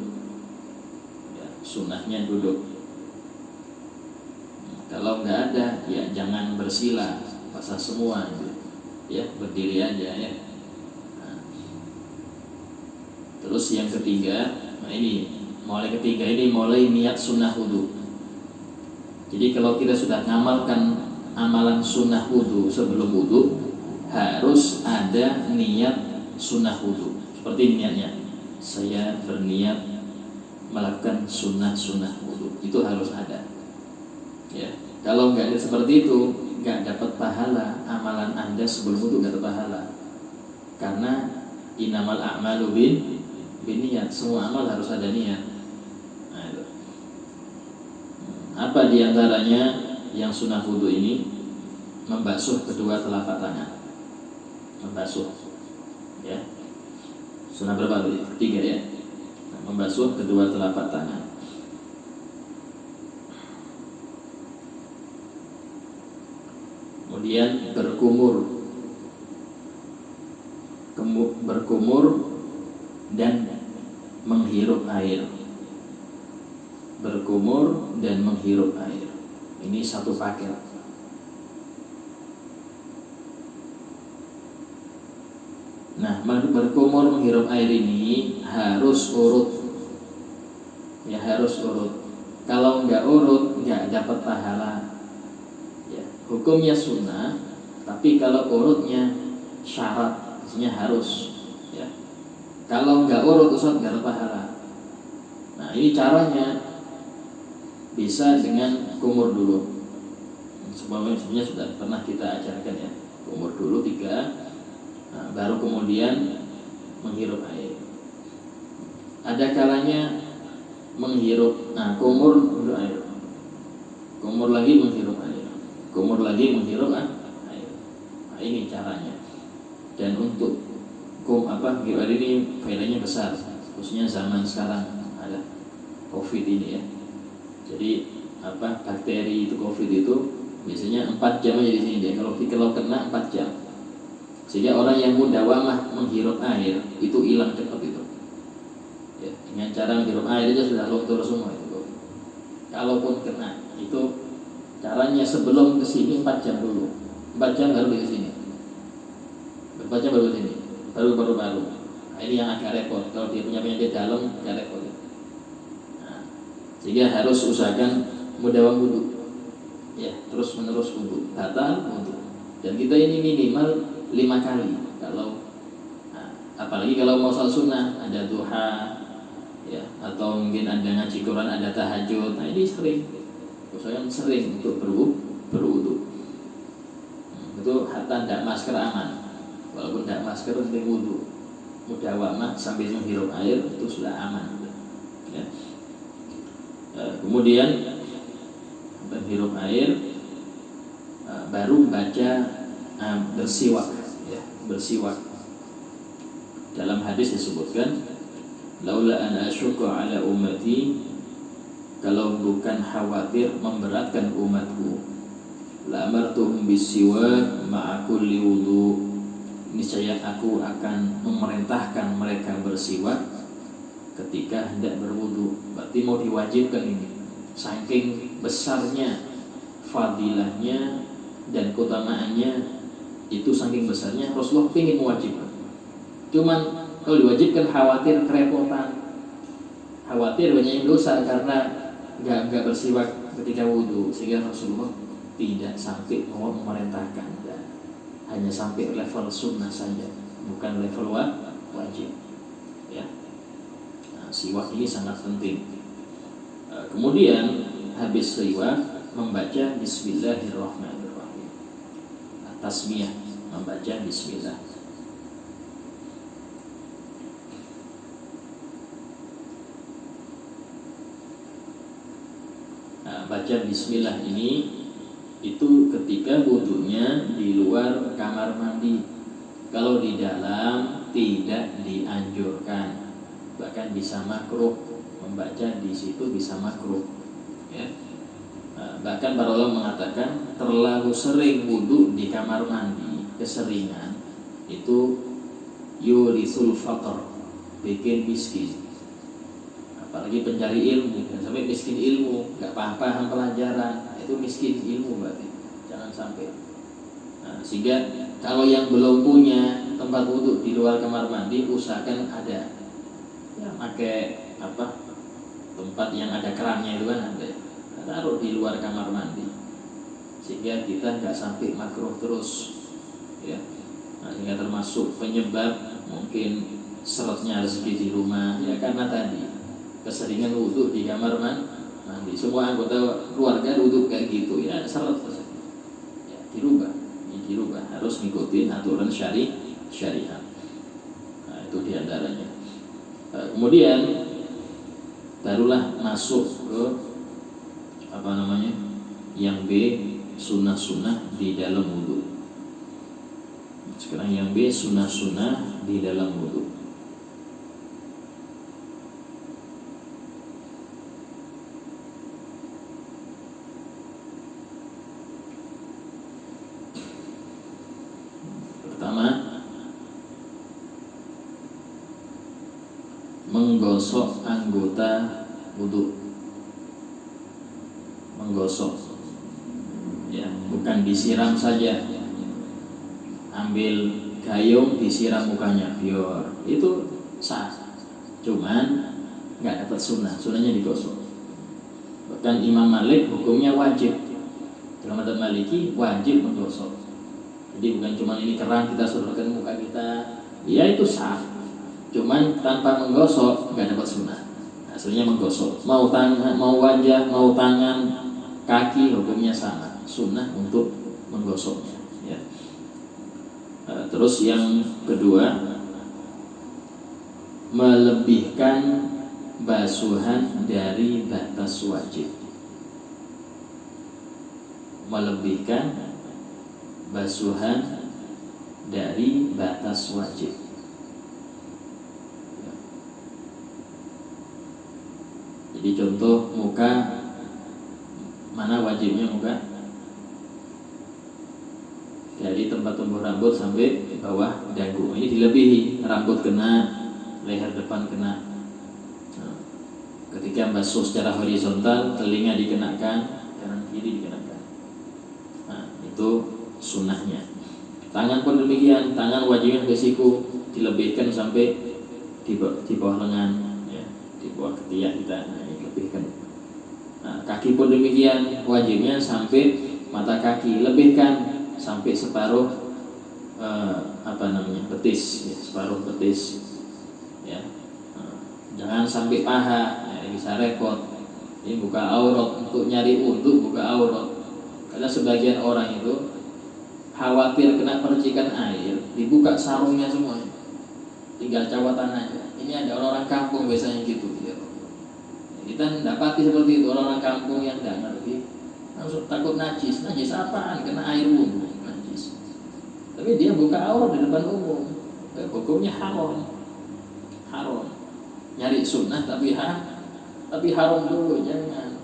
Ya, sunnahnya duduk. Kalau nggak ada, ya jangan bersila, pasang semua gitu. Ya, berdiri aja ya. Nah. Terus yang ketiga, mulai niat sunnah wudu. Jadi kalau kita sudah ngamalkan amalan sunnah wudu sebelum wudu, harus ada niat sunnah wudu. Seperti niatnya, saya berniat melakukan sunnah wudu, itu harus ada. Ya, kalau nggak ada seperti itu, nggak dapat pahala. Amalan Anda sebelum wudu nggak dapat pahala, karena innamal a'malu niat. Semua amal harus ada niat. Nah, itu. Apa diantaranya yang sunnah wudu ini? Membasuh kedua telapak tangan. Membasuh, ya. Sunnah berapa tadi? 3 ya. Nah, membasuh kedua telapak tangan. Kemudian berkumur dan menghirup air. Berkumur dan menghirup air. Ini satu paket. Nah, berkumur menghirup air ini harus urut. Ya, harus urut. Kalau nggak urut, nggak dapat pahala. Ya, hukumnya sunnah, tapi kalau urutnya syarat, maksudnya harus. Ya. Kalau nggak urut, Ustaz nggak dapat pahala. Nah, ini caranya bisa dengan kumur dulu. Sebenarnya sudah pernah kita ajarkan ya. Kumur dulu 3, nah, baru kemudian menghirup air. Ada kalanya menghirup, kumur menghirup air, kumur lagi menghirup air, kumur lagi menghirup air. Nah, ini caranya. Dan untuk menghirup air ini faedahnya besar, khususnya zaman sekarang ada. COVID ini ya. Jadi bakteri itu COVID itu biasanya 4 jam aja di sini dia. Kalau kena 4 jam. Sehingga orang yang mudawamah menghirup air itu hilang cepat itu. Ya, dengan cara menghirup air aja sudah luntur semua itu. Kalaupun kena itu caranya sebelum ke sini 4 jam dulu. 4 jam baru ke sini. 4 jam baru ke sini. Baru. Nah, ini yang agak repot. Kalau dia punya penyakit dalam agak repot. Nah, sehingga harus usahakan mudawam wudu. Ya, terus menerus wudu, batal wudu. Dan kita ini minimal 5 kali. Apalagi kalau mau salat sunnah, ada duha, ya, atau mungkin ada ngaji Quran, ada tahajud. Nah ini sering, usahakan sering untuk berwudu. Itu hatta tidak masker aman. Walaupun tidak masker penting wudu. Mudawamah sambil menghirup air itu sudah aman. Ya. Kemudian menghirup air, baru baca bersiwak, ya, bersiwak. Dalam hadis disebutkan, laula an asyqa ala ummati, kalau bukan khawatir memberatkan umatku, la amartuhum bisiwak ma'a kulli wudu, niscaya aku akan memerintahkan mereka bersiwak ketika hendak berwudu. Berarti mau diwajibkan ini. Saking besarnya fadilahnya dan keutamaannya itu, saking besarnya Rasulullah ingin mewajibkan. Cuman kalau diwajibkan khawatir kerepotan, khawatir banyak dosa karena nggak bersiwak ketika wudu, sehingga Rasulullah tidak sampai mau memerintahkan, hanya sampai level sunnah saja, bukan level wajib. Ya, nah, siwak ini sangat penting. Kemudian habis siwak membaca Bismillahirrahmanirrahim. Tasmiyah, membaca Bismillah. Baca bismillah ini itu ketika wudunya di luar kamar mandi. Kalau di dalam tidak dianjurkan, bahkan bisa makruh. Membaca di situ bisa makruh, ya. Bahkan para ulama mengatakan terlalu sering wudu di kamar mandi, keseringan itu yurisul faqr, bikin miskin. Apalagi pencari ilmu, dan sampai miskin ilmu, nggak paham pelajaran, itu miskin ilmu berarti. Jangan sampai. Nah, sehingga kalau yang belum punya tempat wudhu di luar kamar mandi, usahakan ada. Ya, pakai tempat yang ada kerannya itu kan ada. Taruh di luar kamar mandi, sehingga kita nggak sampai makruh terus. Ya, nah, sehingga termasuk penyebab mungkin seretnya rezeki di rumah, ya karena tadi keseringan wudhu di kamar mandi. Semua anggota keluarga wudhu kayak gitu, ya seret, ya, dirubah, harus ngikutin aturan syariat. Nah, itu diantaranya. Kemudian barulah masuk ke yang B, sunnah-sunnah di dalam wudhu. Sekarang yang B, sunnah-sunnah di dalam wudhu. Menggosok anggota wudhu. Menggosok, ya, bukan disiram saja. Ambil gayung disiram mukanya, biar itu sah. Cuman nggak dapat sunnah, sunnahnya digosok. Bahkan Imam Malik hukumnya wajib. Dalam madzhab Maliki wajib menggosok. Jadi bukan cuma ini keran kita sodorkan muka kita, ya itu sah. Cuman tanpa menggosok nggak dapat sunnah. Hasilnya menggosok. Mau tangan, mau wajah, mau tangan, kaki, hukumnya sama. Sunnah untuk menggosoknya. Ya. Terus yang kedua, melebihkan basuhan dari batas wajib. Melebihkan basuhan dari batas wajib. Jadi Jadi contoh muka, mana wajibnya muka? Dari tempat tumbuh rambut sampai bawah dagu. Ini dilebihi, rambut kena, leher depan kena. Nah, ketika basuh secara horizontal, telinga dikenakan, kanan kiri dikenakan. Nah, itu sunnahnya. Tangan pun demikian, tangan wajibnya ke siku, dilebihkan sampai di bawah lengan, ya, di bawah ketiak kita, nah, dilebihkan. Nah, kaki pun demikian, wajibnya sampai mata kaki, lebihkan sampai separuh betis, ya, separuh betis, ya. Nah, jangan sampai paha, ya, bisa repot. Ini buka aurat, untuk nyari wudhu buka aurat. Karena sebagian orang itu khawatir kena percikan air, dibuka sarungnya semua, tinggal cawatan aja. Ini ada orang-orang kampung biasanya gitu, ya. Kita dapati seperti itu, orang-orang kampung yang tidak ngerti, langsung takut najis apaan, kena air wudhu, najis. Tapi dia buka aurat di depan umum, hukumnya haram. Nyari sunnah tapi haram dulu, jangan.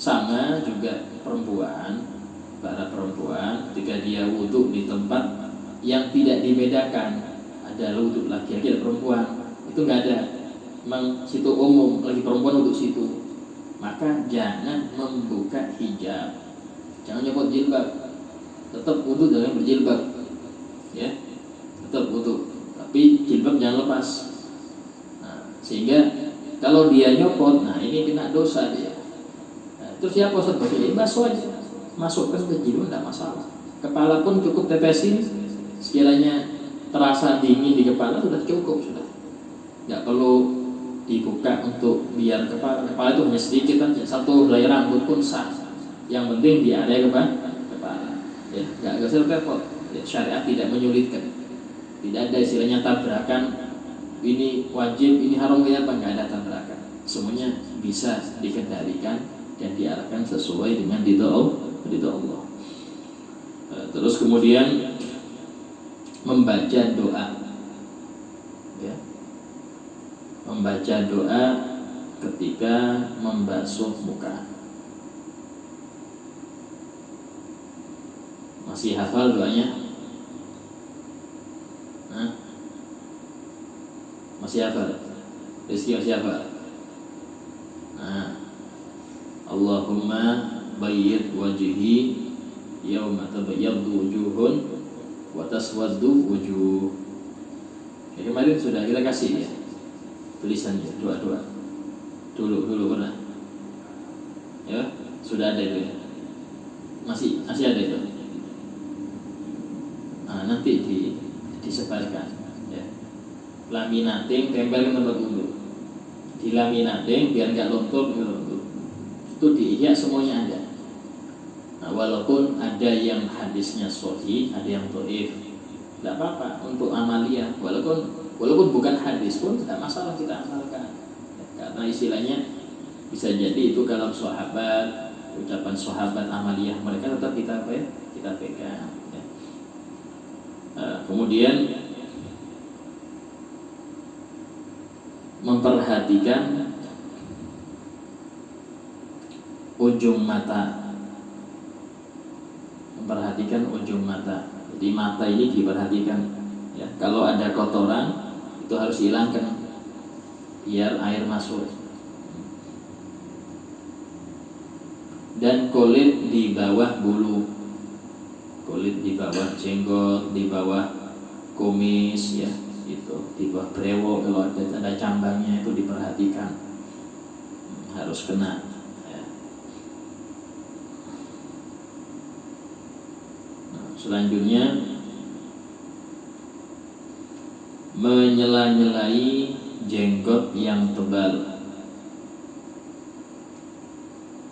Sama juga para perempuan ketika dia wudhu di tempat yang tidak dibedakan, ada wudhu laki-laki ada perempuan, itu nggak ada, memang situ umum, lagi perempuan wudhu situ, maka jangan membuka hijab, jangan nyopot jilbab, tetap wudhu dengan berjilbab, ya, tetap wudhu, tapi jilbab jangan lepas. Nah, sehingga kalau dia nyopot, nah ini kena dosa dia. Nah, terus siapa Ustaz? Basuh aja, masukkan ke jilbab, tidak masalah. Kepala pun cukup tetesin, sekiranya terasa dingin di kepala sudah cukup, sudah. Nggak perlu dibuka untuk biar kepala itu hanya sedikit aja, satu helai rambut pun sah. Yang penting di area kepala, ya, nggak usah repot. Ya, syariat tidak menyulitkan, tidak ada istilahnya tabrakan. Ini wajib, ini haram, kayak apa? Nggak ada tabrakan. Semuanya bisa dikendalikan dan diarahkan sesuai dengan ridho Allah. Terus kemudian membaca doa, ya, membaca doa ketika membasuh muka. Masih hafal doanya? Hah? Masih hafal? Rizky masih hafal? Nah, Allahumma bayyid wajhi yauma tabayyaddu wujuhun wa taswaddu wujuh. Ya, kemarin sudah kita kasih, ya, tulisannya, doa-doa. Dulu pernah. Ya, sudah ada itu, ya. Masih ada itu. Nah, nanti disebarkan, ya. Laminating, tempelkan tempat wudhu. Dilaminating biar nggak luntur. Itu di Ihya semuanya ada. Nah, walaupun ada yang hadisnya sahih, ada yang dhaif, tidak apa-apa untuk amaliyah. Walaupun bukan hadis pun tidak masalah kita amalkan, ya, karena istilahnya bisa jadi itu kalau sahabat, ucapan sahabat amaliyah mereka tetap kita pegang, ya. Kemudian memperhatikan ujung mata. Jadi mata ini diperhatikan, ya. Kalau ada kotoran itu harus hilangkan biar air masuk. Dan kulit di bawah bulu, kulit di bawah jenggot, di bawah kumis, ya, itu di bawah brewok, kalau ada cambangnya itu diperhatikan, harus kena. Selanjutnya menyela-nyelai jenggot yang tebal.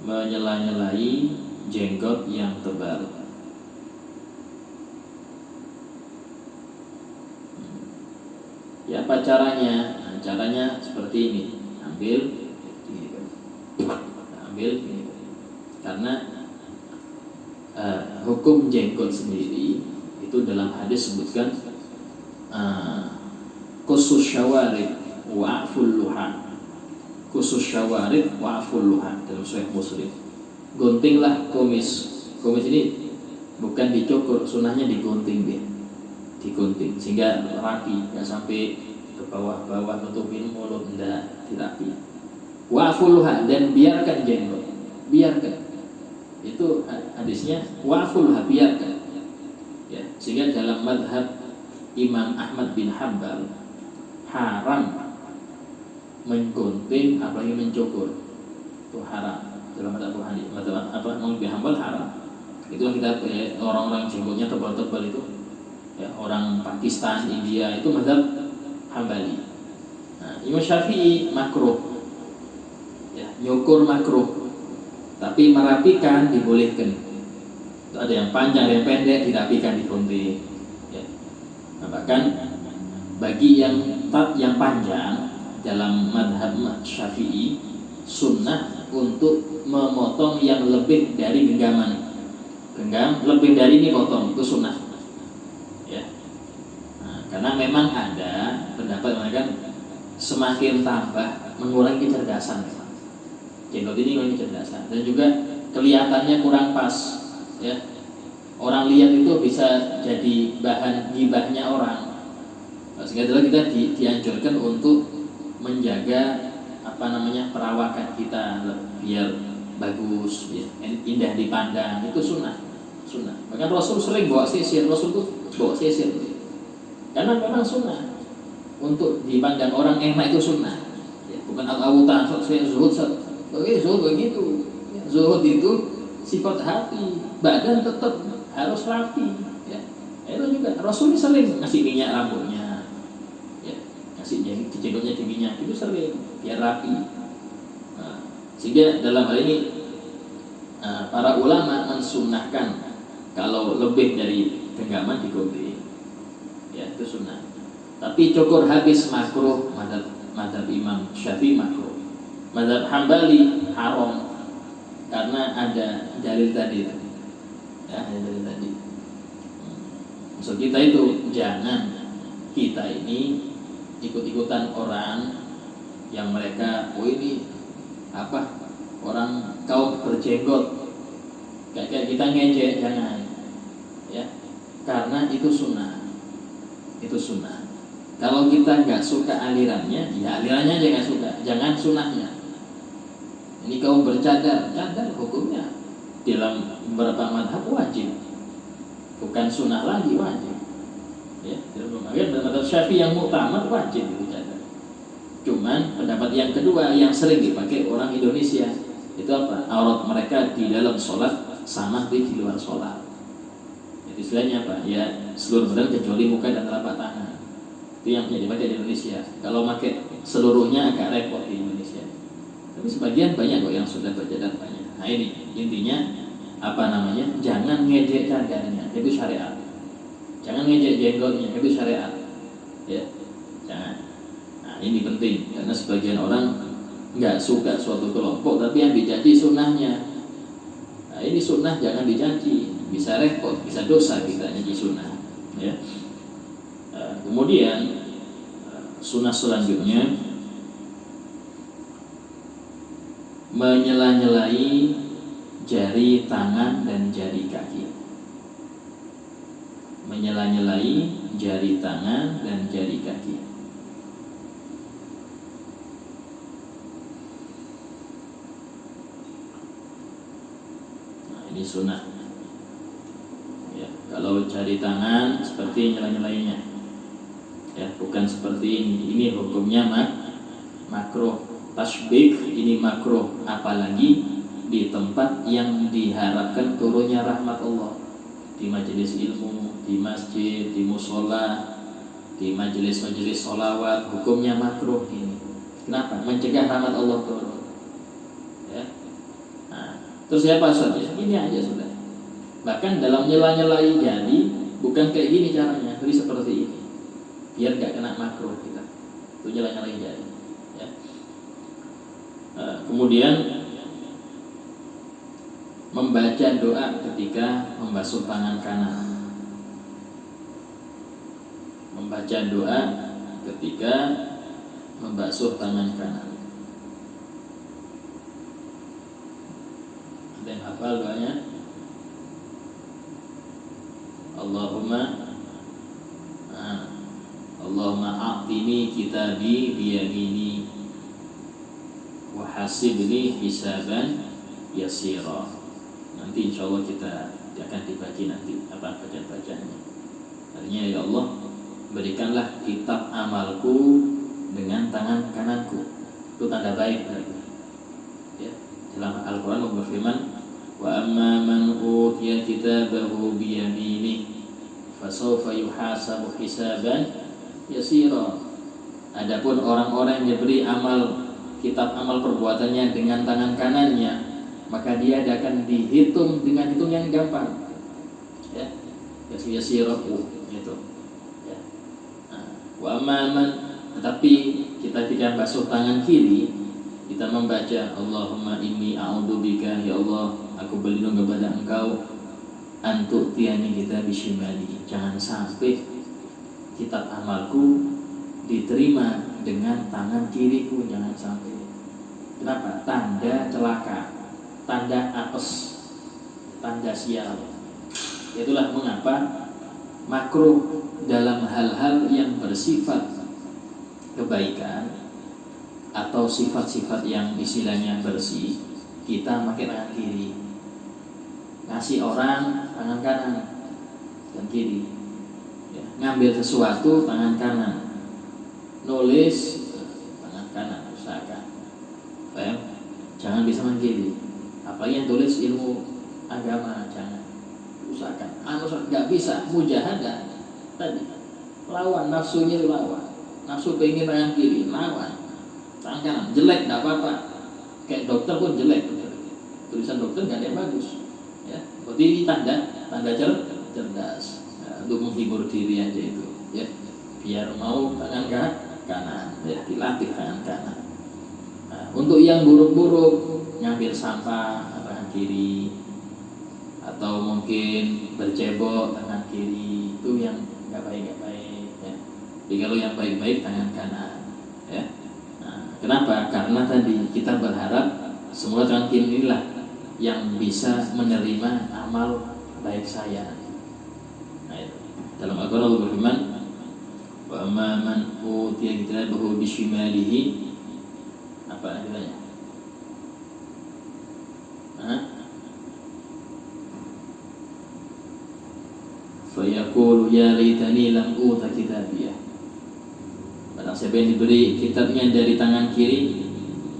Menyela-nyelai jenggot yang tebal. Ya, apa caranya? Nah, caranya seperti ini. Ambil gini. Karena hukum jenggot sendiri itu dalam hadis sebutkan khusus syawarib wa'ful luha. khusus syawarid wa'ful luha dalam Sahih Muslim. Guntinglah kumis. Kumis ini bukan dicukur, sunahnya digunting dia. Digunting sehingga rapi, nggak sampai ke bawah-bawah nutupin mulut, enggak, dirapi. Wa'ful luha, dan biarkan jenggot. Biarkan. Itu hadisnya wa'ful luha, biarkan. Ya, sehingga dalam madhab Imam Ahmad bin Hanbal haram menggunting apalagi mencukur, itu haram dalam madhab Abu Hanifah. Madhab apa Imam bin Hanbal haram. Itu yang kita orang-orang jenggotnya tebal-tebal itu, ya, orang Pakistan, India, itu madhab Hambali. Nah, Imam Syafi'i makruh, ya, nyukur makruh, tapi merapikan dibolehkan. Itu ada yang panjang, ada yang pendek, dirapikan, digunting. Ya. Nah, bahkan bagi yang panjang dalam madhab Syafi'i sunnah untuk memotong yang lebih dari genggaman. Genggam lebih dari ini potong, itu sunnah. Ya. Nah, karena memang ada pendapat mengatakan semakin tambah mengurangi kecerdasan. Jenggot ini mengurangi kecerdasan dan juga kelihatannya kurang pas. Ya, orang lihat itu bisa jadi bahan gibahnya orang. Sehingga kita dianjurkan untuk menjaga perawakan kita biar bagus, ya, indah dipandang, itu sunnah. Bahkan Rasul sering bawa sisir, Rasul tuh bawa sisir, karena memang sunnah untuk dipandang orang enak, itu sunnah. Ya, bukan al-awutan, saya zuhud, zuhud begitu. Zuhud itu sifat hati, badan tetap harus rapi. Ya. Itu juga Rasul sering ngasih minyak rambutnya, ya, ngasih jenggotnya di minyak, itu sering biar rapi. Nah, sehingga dalam hal ini para ulama mensunnahkan kalau lebih dari genggaman digunting, ya, itu sunnah. Tapi cukur habis makruh, madhab Imam Syafi'i makruh. Madhab Hambali haram. Karena ada dalil tadi, ya, ada dalil tadi. Maksud kita itu jangan kita ini ikut-ikutan orang yang mereka, ini orang kaum berjenggot, kayak kita ngejek, jangan, ya, karena itu sunnah. Kalau kita nggak suka alirannya, ya alirannya aja nggak suka, jangan sunnahnya. Ini kaum bercadar hukumnya dalam beberapa madhab wajib, bukan sunnah lagi, wajib. Ya, dalam madhab Syafi'i yang muktamad wajib itu cadar. Cuman pendapat yang kedua yang sering dipakai orang Indonesia itu apa? Aurat mereka di dalam sholat sama di luar sholat. Jadi istilahnya apa? Ya, seluruh badan kecuali muka dan telapak tangan. Itu yang dipakai di Indonesia. Kalau pakai seluruhnya agak repot di Indonesia. Tapi sebagian banyak kok yang sudah bercadar banyak. Nah, ini intinya jangan ngejek cadarnya, itu syariat. Jangan ngejek jenggotnya, itu syariat. Ya, jangan. Nah, ini penting karena sebagian orang nggak suka suatu kelompok, tapi yang dicaci sunnahnya. Nah, ini sunnah jangan dicaci, bisa repot, bisa dosa kita nyaci sunnah. Ya. Kemudian sunnah selanjutnya, menyela-nyelai jari tangan dan jari kaki. Menyela-nyelai jari tangan dan jari kaki. Nah, ini sunnah. Ya, kalau jari tangan seperti nyela-nyelainya, ya, bukan seperti ini. Ini hukumnya makruh. Tasbih ini makruh, apalagi di tempat yang diharapkan turunnya rahmat Allah, di majelis ilmu, di masjid, di musola, di majelis-majelis sholawat, hukumnya makruh ini. Kenapa? Mencegah rahmat Allah turun. Ya. Nah, terus siapa saja? Ini aja sudah. Bahkan dalam nyela-nyelai jari bukan kayak gini caranya, tapi seperti ini, biar nggak kena makruh kita. Itu nyela-nyelai jari. Kemudian membaca doa ketika membasuh tangan kanan. Membaca doa ketika membasuh tangan kanan. Ada yang hafal doanya? Allahumma Allahumma a'tini kitabi biyamini wa hasibni hisaban yasira. Nanti insya Allah kita akan dibagi nanti apa bacaan-bacaannya. Artinya, ya Allah, berikanlah kitab amalku dengan tangan kananku. Itu tanda baik berarti. Ya, dalam Al-Quran Allah berfirman, wa amma man utiya kitabahu biyamini fasawfa yuhasabu hisaban yasira. Adapun orang-orang yang diberi kitab amal perbuatannya dengan tangan kanannya, maka dia akan dihitung dengan hitung yang gampang. Ya, yasira itu. Ya. Wa amman, tetapi kita tidak basuh tangan kiri, kita membaca Allahumma inni a'udzubika, ya Allah, aku berlindung kepada Engkau, antuk tiani kita bisyimali. Jangan sampai kitab amalku diterima dengan tangan kiriku, jangan sampai. Kenapa? Tanda celaka, tanda apes, tanda sial. Itulah mengapa makruh dalam hal-hal yang bersifat kebaikan atau sifat-sifat yang istilahnya bersih, kita pakai tangan kiri. Ngasih orang tangan kanan dan kiri. Ya, ngambil sesuatu tangan kanan, nulis tangan kanan, usahakan. Paham? Jangan bisa tangan kiri. Apalagi yang tulis ilmu agama, jangan. Usahakan. Nggak bisa mujahadah tadi. Lawan nafsunya, lawan. Nafsu pengen tangan kiri, lawan. Tangan kanan, jelek nggak apa-apa. Kayak dokter pun jelek. Tulisan dokter nggak ada yang bagus. Ya, berarti ini tanda cerdas. Nah, untuk menghibur diri aja itu. Ya, biar mau tangan kanan, ya dilatih tangan kanan. Nah, untuk yang buruk-buruk, ngambil sampah tangan kiri, atau mungkin bercebok tangan kiri, itu yang nggak baik. Ya. Jadi kalau yang baik-baik tangan kanan. Ya. Nah, kenapa? Karena tadi kita berharap semua tangan kiri inilah yang bisa menerima amal baik saya. Nah, itu. Dalam Al-Quran Allah berfirman, wa amma man utiya kitabahu bisyimalihi, apa artinya? Fayaqulu ya laitani lam uta kitabiyah. Barang siapa yang diberi kitabnya dari tangan kiri,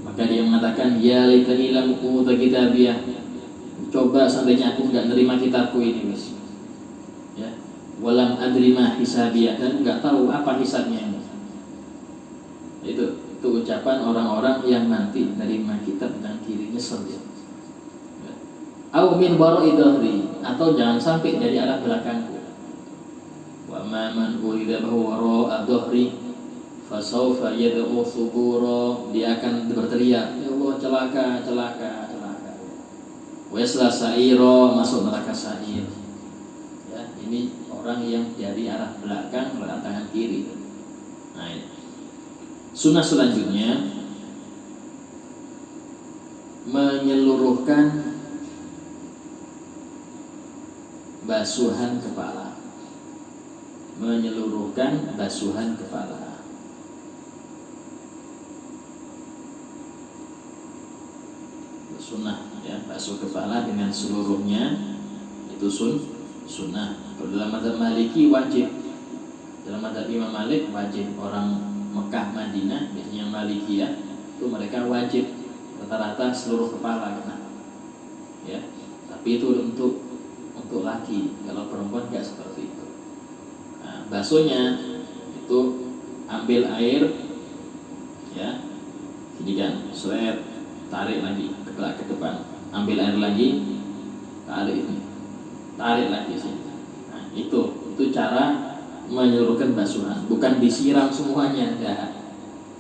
maka dia mengatakan ya laitani lam uta kitabiyah. Coba seandainya aku enggak nerima kitabku ini, wis. Ya. Walam adri ma hisabiyah, dan enggak tahu apa hisabnya ini. Itu ucapan orang-orang yang nanti nerima kitab dengan kiri, nyesel dia. Au min wara'i dhahri, atau jangan sampai dari arah belakangku. Wa ma man urida bahu wara'a dhahri fasawfa yad'u thubura, dia akan berteriak, ya Allah, celaka. Wa yasla sa'ira, masuk neraka sa'ir. Ya, ini orang yang dari arah belakang melakukan tangan kiri. Nah, ini. Sunnah selanjutnya menyeluruhkan basuhan kepala. Menyeluruhkan basuhan kepala. Sunnah, ya, basuh kepala dengan seluruhnya itu sunnah. Kalau dalam mazhab Maliki wajib. Dalam mazhab Imam Malik wajib. Orang Mekah, Madinah, biasanya Malikiyah, itu mereka wajib rata-rata seluruh kepala kena. Ya, tapi itu untuk laki. Kalau perempuan nggak seperti itu. Nah, basuhnya itu ambil air, ya, gini kan, seret, tarik lagi ke depan, ambil air lagi, tarik lagi sini. Nah, itu cara menyeluruhkan basuhan, bukan disiram semuanya, enggak.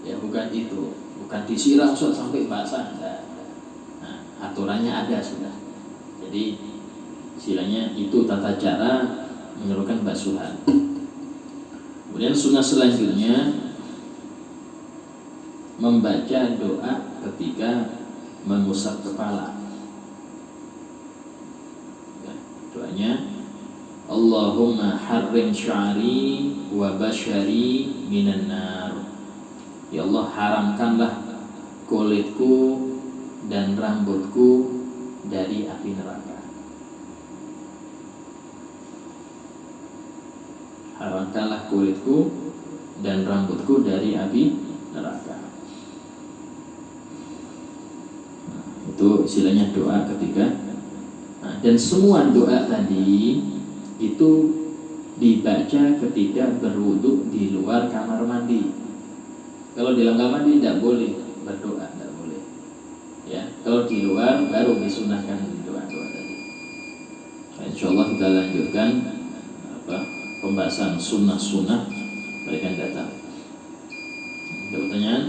Ya, bukan itu, bukan disiram sampai basah, enggak. Nah, aturannya ada sudah. Jadi istilahnya itu tata cara menyeluruhkan basuhan. Kemudian sunnah selanjutnya membaca doa ketika mengusap kepala. Doanya, Allahumma harrim sya'ri wa basyari minan nar. Ya Allah, haramkanlah kulitku dan rambutku dari api neraka. Haramkanlah kulitku dan rambutku dari api neraka. Itu istilahnya doa ketiga. Dan semua doa tadi itu dibaca ketika berwudu di luar kamar mandi. Kalau di dalam kamar mandi tidak boleh berdoa, tidak boleh. Ya, kalau di luar baru disunahkan doa-doa tadi. Nah, insyaallah kita lanjutkan pembahasan sunnah-sunnah pada akan datang. Ada pertanyaan?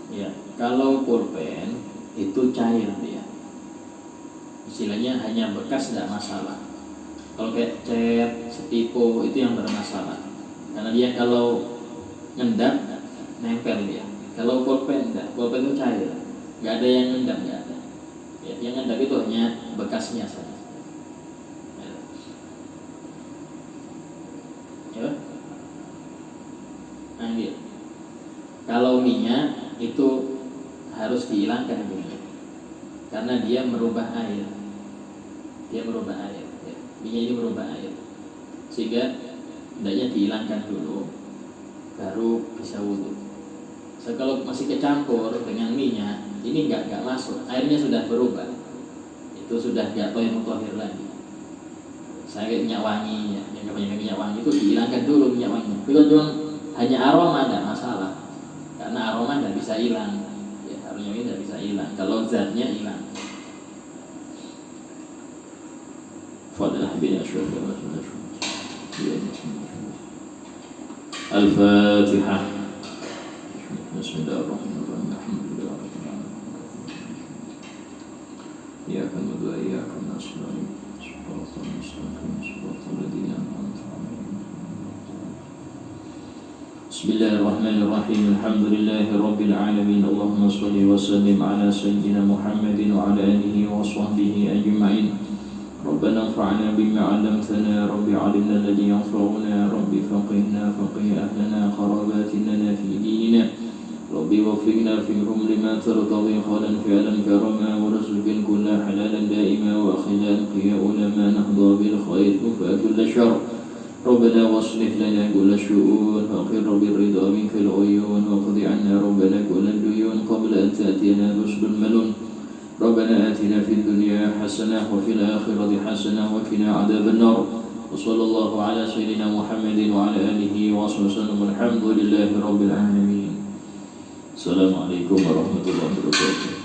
Ya, kalau pulpen itu cair dia. Istilahnya hanya bekas tidak masalah. Kalau kayak cat, setipo itu yang bermasalah. Karena dia kalau ngendap nempel dia. Kalau pulpen enggak, pulpen itu cair. Enggak ada yang ngendap, enggak ada. Ya, yang ngendap itu hanya bekasnya saja. Ya. Nah, dia. Kalau minyak itu harus dihilangkan minyak. Karena dia merubah air. Dia merubah air. Ya. Minyak ini merubah air. Sehingga hendaknya dihilangkan dulu, baru bisa wudu. So, kalau masih kecampur dengan minyak, ini enggak masuk. Airnya sudah berubah. Itu sudah enggak tohir lagi. Saya kayak minyak wangi, ya. Yang kebanyakan minyak wangi itu dihilangkan dulu minyak wangi. Kalau cuma hanya aroma enggak masalah. Karena aroma enggak bisa hilang. Ya, aromanya ini enggak bisa hilang. Kalau zatnya hilang. Fadlah bin Asy'ad Al-Fatihah. Bismillahirrahmanirrahim. Iyyaka na'budu wa iyyaka nasta'in. Shiratal mustaqim, shiratal ladzina an'amta 'alaihim. Bismillahirrahmanirrahim. Alhamdulillahi rabbil alamin. Allahumma shalli wa sallim ala sayyidina Muhammadin wa ala alihi wa sahbihi ajma'in. ربنا انفعنا بما علمتنا يا رب علمنا الذي ينفعنا يا رب فقهنا فقه أهلنا قراباتنا في ديننا رب وفقنا فيهم لما ترتضي قولا فعلا كرما ورزقا كل حلالا دائما وأخذا قياء لما نهضى بالخير وفاء كل شر ربنا واصلح لنا كل شؤون وقر بالرضا منك العيون وقض عنا ربنا كل الديون قبل أن تأتينا رشد الملون ربنا آتنا في الدنيا حسنة وفي الآخرة حسنة وقنا عذاب النار وصلى الله على سيدنا محمد وعلى آله وصحبه وسلم والحمد لله رب العالمين. السلام عليكم ورحمة الله وبركاته.